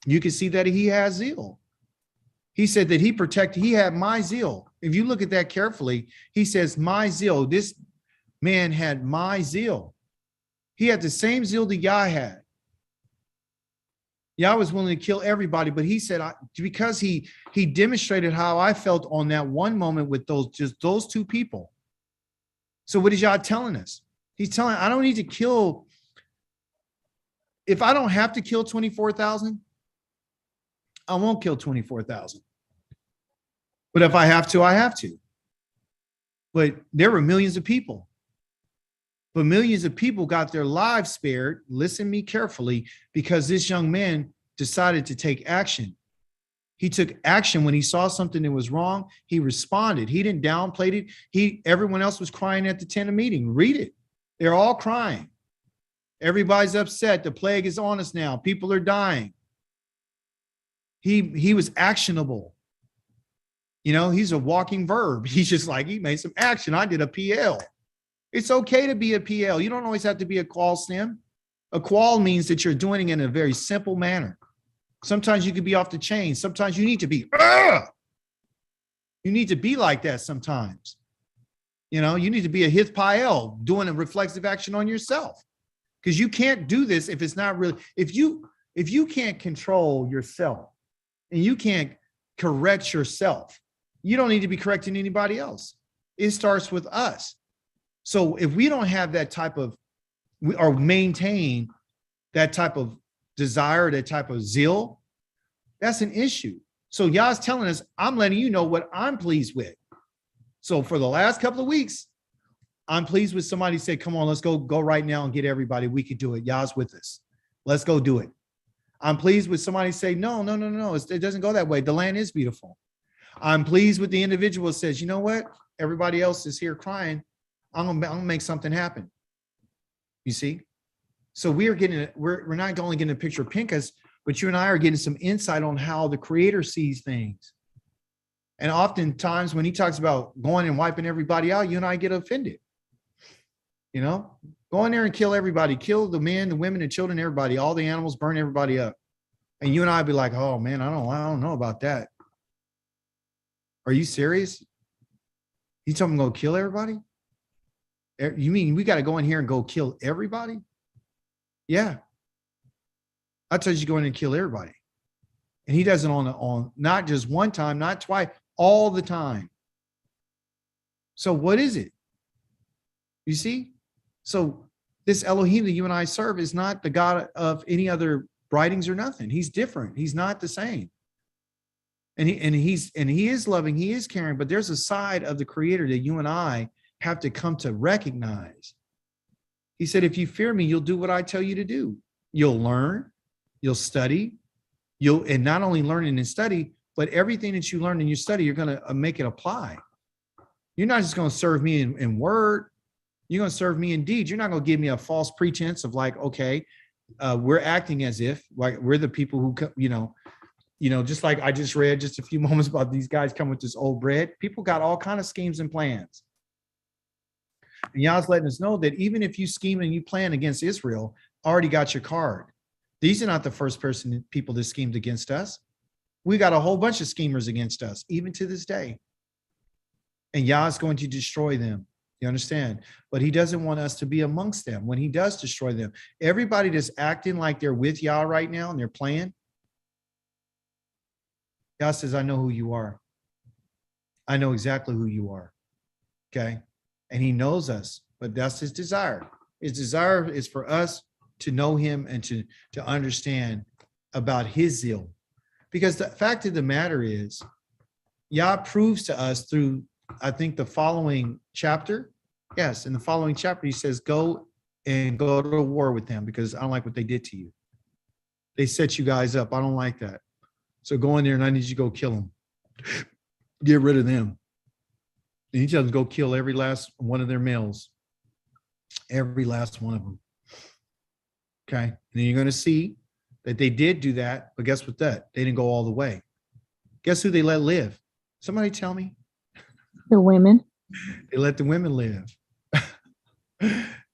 you can see that he has zeal. He said that he had my zeal. If you look at that carefully, he says, my zeal. This man had my zeal. He had the same zeal that Yah had. Yah was willing to kill everybody, but he said, because he demonstrated how I felt on that one moment with those two people. So what is Yah telling us? He's telling, I don't need to kill. If I don't have to kill 24,000, I won't kill 24,000. But if I have to, I have to. But there were millions of people. But millions of people got their lives spared, listen to me carefully, because this young man decided to take action. He took action when he saw something that was wrong. He responded. He didn't downplay it. Everyone else was crying at the tent of meeting. Read it. They're all crying. Everybody's upset. The plague is on us now. People are dying. He was actionable. You know, he's a walking verb. He's just like, he made some action. I did a PL. It's okay to be a PL. You don't always have to be a qual stem. A qual means that you're doing it in a very simple manner. Sometimes you could be off the chain. Sometimes you need to be, you need to be like that sometimes. You know, you need to be a hith pael, doing a reflexive action on yourself. Because you can't do this if it's not really, if you can't control yourself and you can't correct yourself, you don't need to be correcting anybody else. It starts with us. So if we don't have that type of, or maintain that type of desire, that type of zeal, that's an issue. So Yah's telling us, I'm letting you know what I'm pleased with. So for the last couple of weeks, I'm pleased with somebody say, come on, let's go right now and get everybody. We could do it. Yah's with us. Let's go do it. I'm pleased with somebody say, no. It doesn't go that way. The land is beautiful. I'm pleased with the individual that says, you know what? Everybody else is here crying. I'm gonna make something happen. You see? So we're not only getting a picture of Pinchas, but you and I are getting some insight on how the Creator sees things. And oftentimes when he talks about going and wiping everybody out, you and I get offended. You know, go in there and kill everybody, kill the men, the women, the children, everybody, all the animals, burn everybody up. And you and I be like, oh man, I don't know about that. Are you serious? You told me to go kill everybody? You mean we got to go in here and go kill everybody? Yeah. I told you to go in and kill everybody. And he does it on not just one time, not twice, all the time. So what is it? You see? So this Elohim that you and I serve is not the God of any other writings or nothing. He's different. He's not the same. And he is loving, he is caring, but there's a side of the Creator that you and I have to come to recognize. He said, if you fear me, you'll do what I tell you to do. You'll learn, you'll study, and not only learn and study, but everything that you learn and you study, you're going to make it apply. You're not just going to serve me in word. You're going to serve me in deed. You're not going to give me a false pretense of like, okay, we're acting as if like we're the people who, just like I just read just a few moments about these guys coming with this old bread. People got all kind of schemes and plans. And Yah's letting us know that even if you scheme and you plan against Israel, already got your card. These are not the first people that schemed against us. We got a whole bunch of schemers against us, even to this day. And Yah's going to destroy them. You understand? But he doesn't want us to be amongst them when he does destroy them. Everybody that's acting like they're with Yah right now and they're playing, Yah says, I know who you are. I know exactly who you are. Okay? And he knows us, but that's his desire. His desire is for us to know him and to understand about his zeal. Because the fact of the matter is, Yah proves to us through, I think, the following chapter. Yes, in the following chapter, he says, go to war with them because I don't like what they did to you. They set you guys up. I don't like that. So go in there and I need you to go kill them. Get rid of them. And he tells them go kill every last one of their males. Every last one of them. Okay. And then you're going to see that they did do that. But guess what? They didn't go all the way. Guess who they let live? Somebody tell me. The women. They let the women live.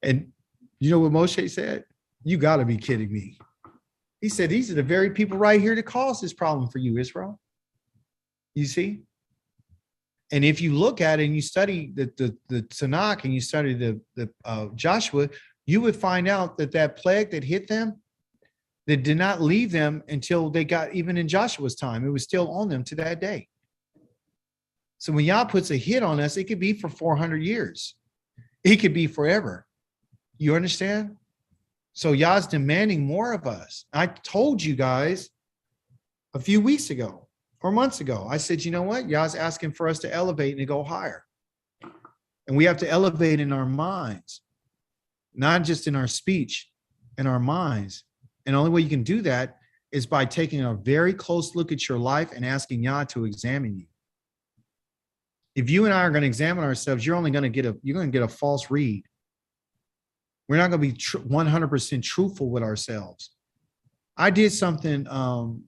And you know what Moshe said? You got to be kidding me. He said, these are the very people right here that caused this problem for you, Israel. You see? And if you look at it and you study the Tanakh and you study the Joshua, you would find out that plague that hit them, that did not leave them until they got, even in Joshua's time, it was still on them to that day. So when Yah puts a hit on us, it could be for 400 years. It could be forever. You understand? So Yah's demanding more of us. I told you guys a few weeks ago or months ago, I said, you know what? Yah's asking for us to elevate and to go higher. And we have to elevate in our minds, not just in our speech, in our minds. And the only way you can do that is by taking a very close look at your life and asking Yah to examine you. If you and I are going to examine ourselves, you're going to get a false read. We're not going to be 100% truthful with ourselves. I did something when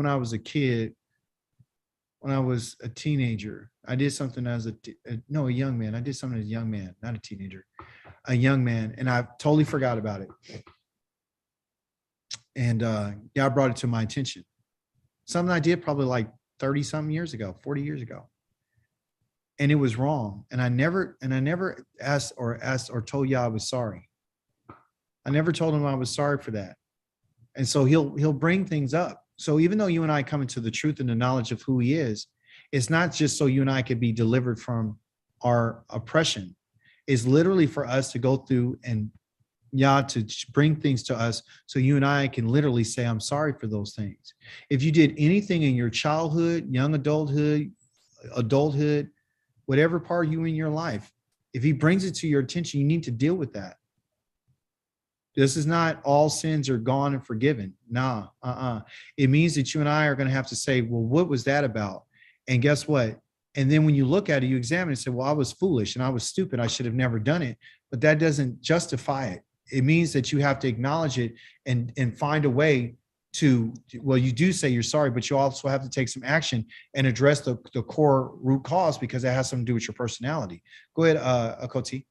I was a kid, when I was a teenager. I did something as a young man. I did something as a young man, not a teenager, a young man. And I totally forgot about it. And God brought it to my attention. Something I did probably like 30 something years ago, 40 years ago. And it was wrong. And I never asked or told Yah I was sorry. I never told him I was sorry for that. And so he'll bring things up. So even though you and I come into the truth and the knowledge of who he is, it's not just so you and I could be delivered from our oppression. It's literally for us to go through and Yah to bring things to us so you and I can literally say, I'm sorry for those things. If you did anything in your childhood, young adulthood, whatever part of you in your life, if he brings it to your attention, you need to deal with that. This is not all sins are gone and forgiven. Nah, It means that you and I are going to have to say, well, what was that about? And guess what? And then when you look at it, you examine it and say, well, I was foolish and I was stupid. I should have never done it. But that doesn't justify it. It means that you have to acknowledge it and find a way to, well, you do say you're sorry, but you also have to take some action and address the core root cause because it has something to do with your personality. Go ahead, Akoti.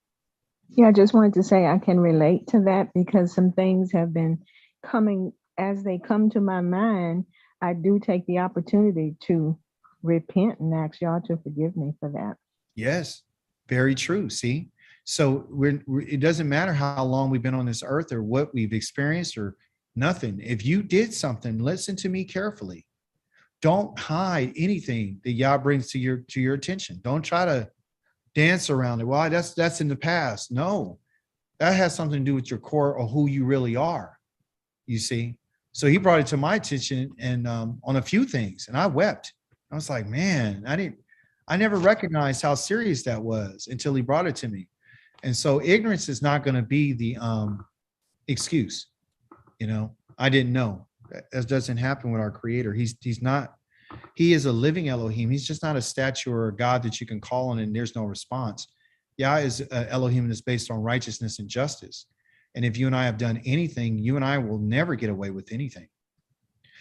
Yeah, I just wanted to say I can relate to that because some things have been coming as they come to my mind. I do take the opportunity to repent and ask y'all to forgive me for that. Yes, very true. See, so it doesn't matter how long we've been on this earth or what we've experienced or nothing. If you did something, listen to me carefully. Don't hide anything that Yah brings to your attention. Don't try to dance around it. Well, that's in the past. No, that has something to do with your core or who you really are. You see, so he brought it to my attention and on a few things, and I wept. I was like, man, I never recognized how serious that was until he brought it to me. And so ignorance is not going to be the excuse. I didn't know. That doesn't happen with our creator. He's not, he is a living Elohim. He's just not a statue or a God that you can call on and there's no response. Yah is Elohim that's based on righteousness and justice. And if you and I have done anything, you and I will never get away with anything.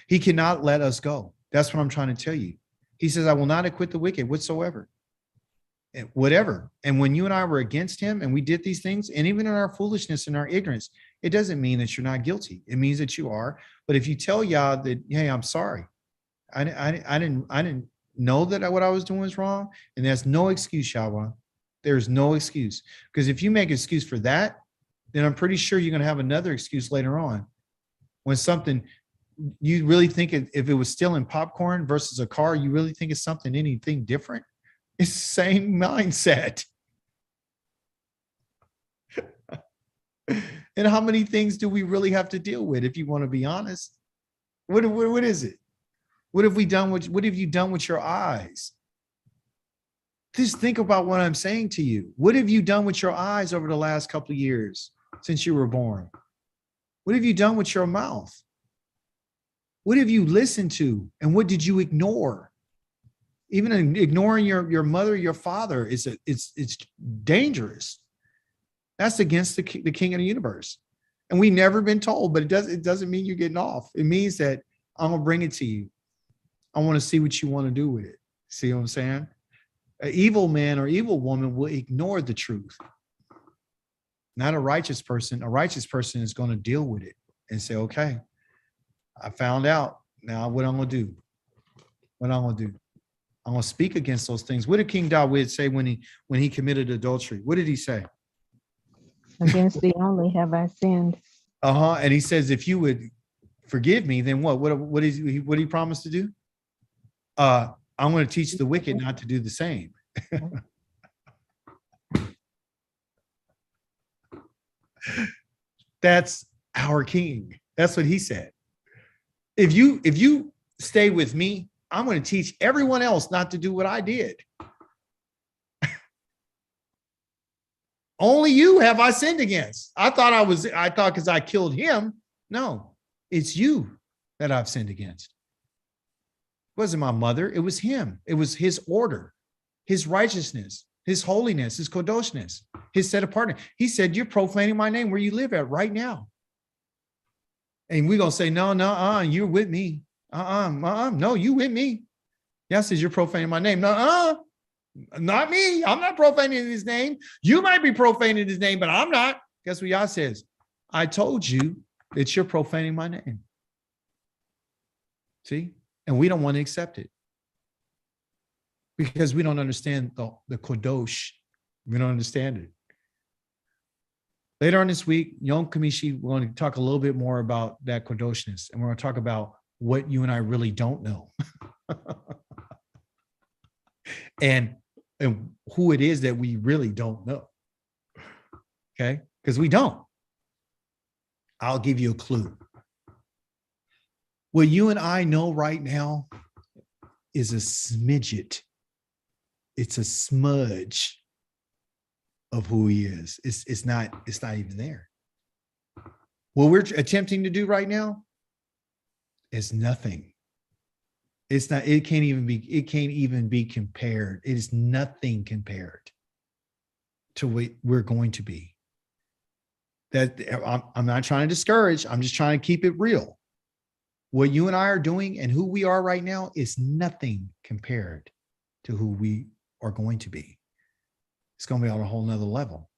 He cannot let us go. That's what I'm trying to tell you. He says, I will not acquit the wicked whatsoever. Whatever. And when you and I were against him and we did these things, and even in our foolishness and our ignorance, it doesn't mean that you're not guilty. It means that you are. But if you tell Yah that, hey, I'm sorry, I didn't know that what I was doing was wrong, and there's no excuse, Yahweh. There's no excuse. Because if you make an excuse for that, then I'm pretty sure you're going to have another excuse later on. When something, you really think if it was still in popcorn versus a car, you really think it's anything different? It's the same mindset. And how many things do we really have to deal with, if you want to be honest? What is it? What have you done with your eyes? Just think about what I'm saying to you. What have you done with your eyes over the last couple of years since you were born? What have you done with your mouth? What have you listened to? And what did you ignore? Even ignoring your mother, your father, it's dangerous. That's against the king of the universe. And we've never been told, but it doesn't mean you're getting off. It means that I'm going to bring it to you. I want to see what you want to do with it. See what I'm saying? An evil man or evil woman will ignore the truth. Not a righteous person. A righteous person is going to deal with it and say, okay, I found out. Now what I'm going to do? What I'm going to do? I'm going to speak against those things. What did King David say when he committed adultery? What did he say? Against thee only have I sinned. And he says, if you would forgive me, then what? What did he promise to do? I'm going to teach the wicked not to do the same. That's our king. That's what he said. If you stay with me, I'm going to teach everyone else not to do what I did. Only you have I sinned against. I thought because I killed him. No, it's you that I've sinned against. It wasn't my mother. It was him. It was his order, his righteousness, his holiness, his kodoshness, his set apartness. He said, you're profaning my name where you live at right now. And we're going to say, no, you're with me. No, you with me. Yeah, says you're profaning my name. No, not me. I'm not profaning his name. You might be profaning his name, but I'm not. Guess what Yah says? I told you that you're profaning my name. See? And we don't want to accept it because we don't understand the Kodosh. We don't understand it. Later on this week, Yom Kamishi, we're going to talk a little bit more about that Kodoshness, and we're going to talk about what you and I really don't know. and who it is that we really don't know. Okay? Because we don't. I'll give you a clue. What you and I know right now is a smidget. It's a smudge of who he is. It's not even there. What we're attempting to do right now is nothing. It's not, it can't even be compared. It is nothing compared to what we're going to be. That I'm not trying to discourage. I'm just trying to keep it real. What you and I are doing and who we are right now is nothing compared to who we are going to be. It's going to be on a whole nother level.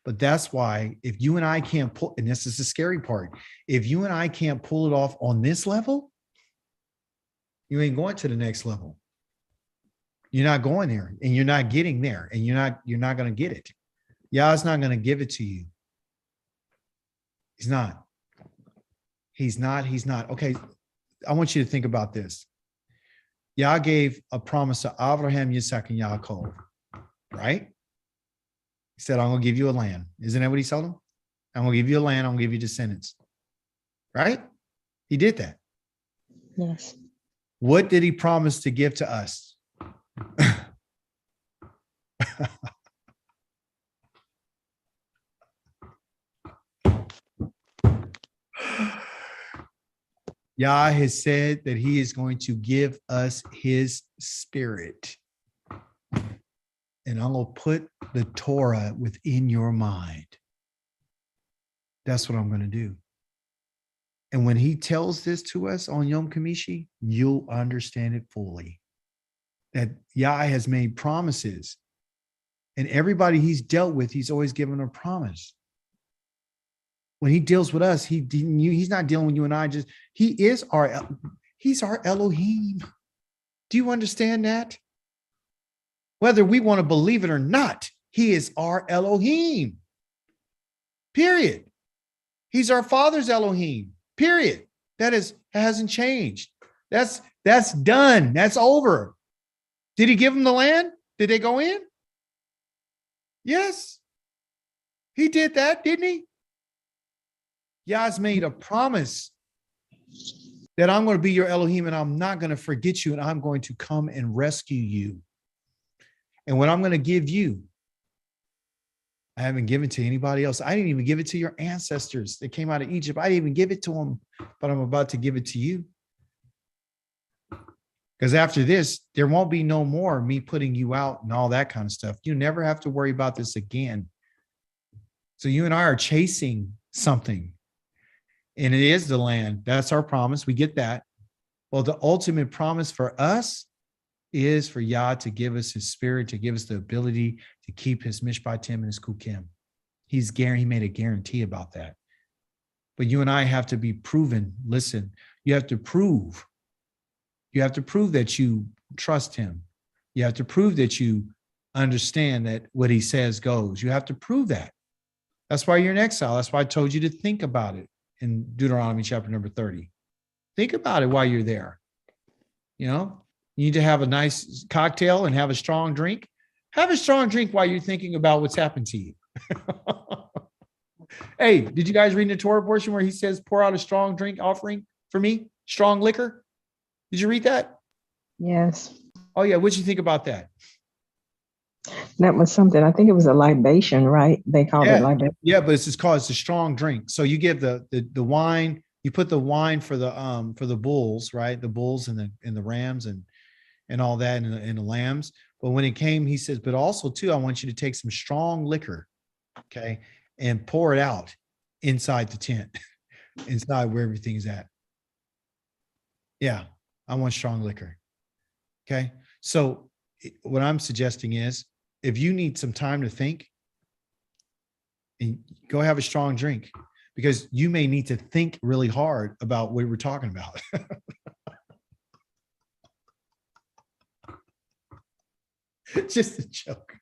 But that's why if you and I can't pull, and this is the scary part, if you and I can't pull it off on this level, you ain't going to the next level. You're not going there, and you're not getting there, and you're not going to get it. Yah's not going to give it to you. He's not. He's not. Okay, I want you to think about this. Yah gave a promise to Abraham, Yitzhak, and Yaakov, right? He said, I'm going to give you a land. Isn't that what he told them? I'm going to give you a land. I'm going to give you descendants, right? He did that. Yes. What did he promise to give to us? Yah has said that he is going to give us his spirit. And I'm going to put the Torah within your mind. That's what I'm going to do. And when he tells this to us on Yom Kamishi, you'll understand it fully. That Yah has made promises. And everybody he's dealt with, he's always given a promise. When he deals with us, he's not dealing with you and I. He's our Elohim. Do you understand that? Whether we want to believe it or not, he is our Elohim. Period. He's our Father's Elohim. Period. That hasn't changed. That's done. That's over. Did he give them the land? Did they go in? Yes. He did that, didn't he? Yah's made a promise that I'm going to be your Elohim and I'm not going to forget you and I'm going to come and rescue you. And what I'm going to give you, I haven't given to anybody else. I didn't even give it to your ancestors that came out of Egypt. I didn't even give it to them, but I'm about to give it to you. Because after this, there won't be no more me putting you out and all that kind of stuff. You never have to worry about this again. So you and I are chasing something. And it is the land. That's our promise. We get that. Well, the ultimate promise for us is for Yah to give us his spirit, to give us the ability to keep his mishpatim and his kukim. He made a guarantee about that. But you and I have to be proven. Listen, you have to prove. You have to prove that you trust him. You have to prove that you understand that what he says goes. You have to prove that. That's why you're in exile. That's why I told you to think about it in Deuteronomy chapter number 30. Think about it while you're there. You know, you need to have a nice cocktail and have a strong drink. Have a strong drink while you're thinking about what's happened to you. Hey, did you guys read the Torah portion where he says, pour out a strong drink offering for me? Strong liquor? Did you read that? Yes. Oh, yeah. What'd you think about that? That was something. I think it was a libation, right? They called it libation. Yeah, but it's a strong drink. So you give the wine, you put the wine for the bulls, right? The bulls and the rams and all that and the lambs. But when it came, he says, but also too, I want you to take some strong liquor, okay, and pour it out inside the tent, inside where everything's at. Yeah, I want strong liquor. Okay. So what I'm suggesting is if you need some time to think, and go have a strong drink, because you may need to think really hard about what we're talking about. Just a joke.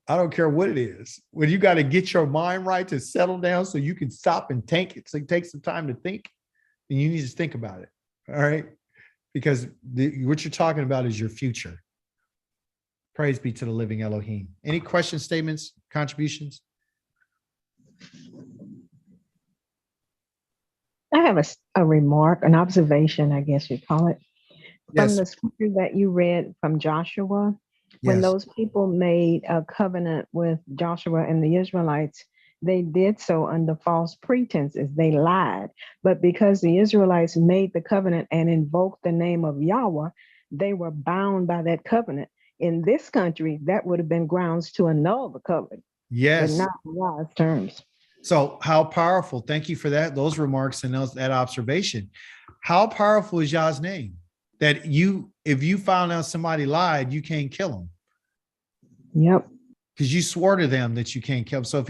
I don't care what it is. When you got to get your mind right to settle down so you can stop and think, it's like take some time to think, and you need to think about it. All right. Because what you're talking about is your future. Praise be to the living Elohim. Any questions, statements, contributions? I have a remark, an observation, I guess you'd call it. From Yes. the scripture that you read from Joshua, when Yes. those people made a covenant with Joshua and the Israelites, they did so under false pretenses. They lied. But because the Israelites made the covenant and invoked the name of Yahweh, they were bound by that covenant. In this country, that would have been grounds to annul the covenant, Yes. but not in God's terms. So how powerful. Thank you for that. Those remarks and that observation. How powerful is Yah's name? That if you found out somebody lied, you can't kill them. Yep. Because you swore to them that you can't kill them. So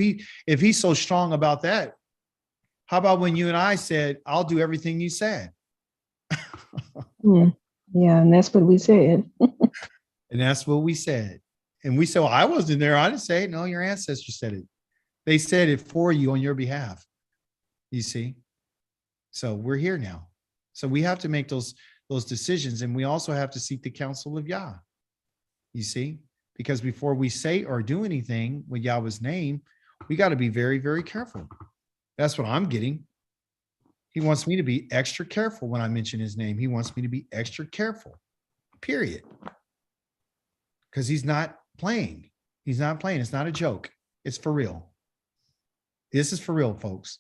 if he's so strong about that, how about when you and I said, I'll do everything you said? Yeah, and that's what we said. And that's what we said. And we said, well, I wasn't there. I didn't say it. No, your ancestors said it. They said it for you on your behalf. You see? So we're here now. So we have to make those decisions, and we also have to seek the counsel of Yah. You see, because before we say or do anything with Yahweh's name, we got to be very, very careful. That's what I'm getting. He wants me to be extra careful when I mention his name. He wants me to be extra careful, period. Because he's not playing. He's not playing. It's not a joke. It's for real. This is for real, folks.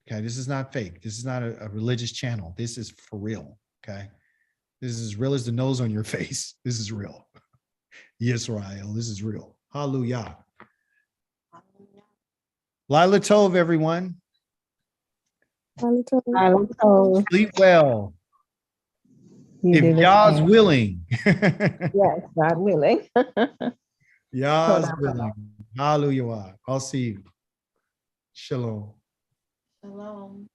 Okay, this is not fake. This is not a religious channel. This is for real. Okay, this is as real as the nose on your face. This is real. Yisrael, this is real. Hallelujah. Lila Tov, everyone. Sleep well. If Yah's willing. Yes, God willing. Yah's willing. Hallelujah. I'll see you. Shalom. Shalom.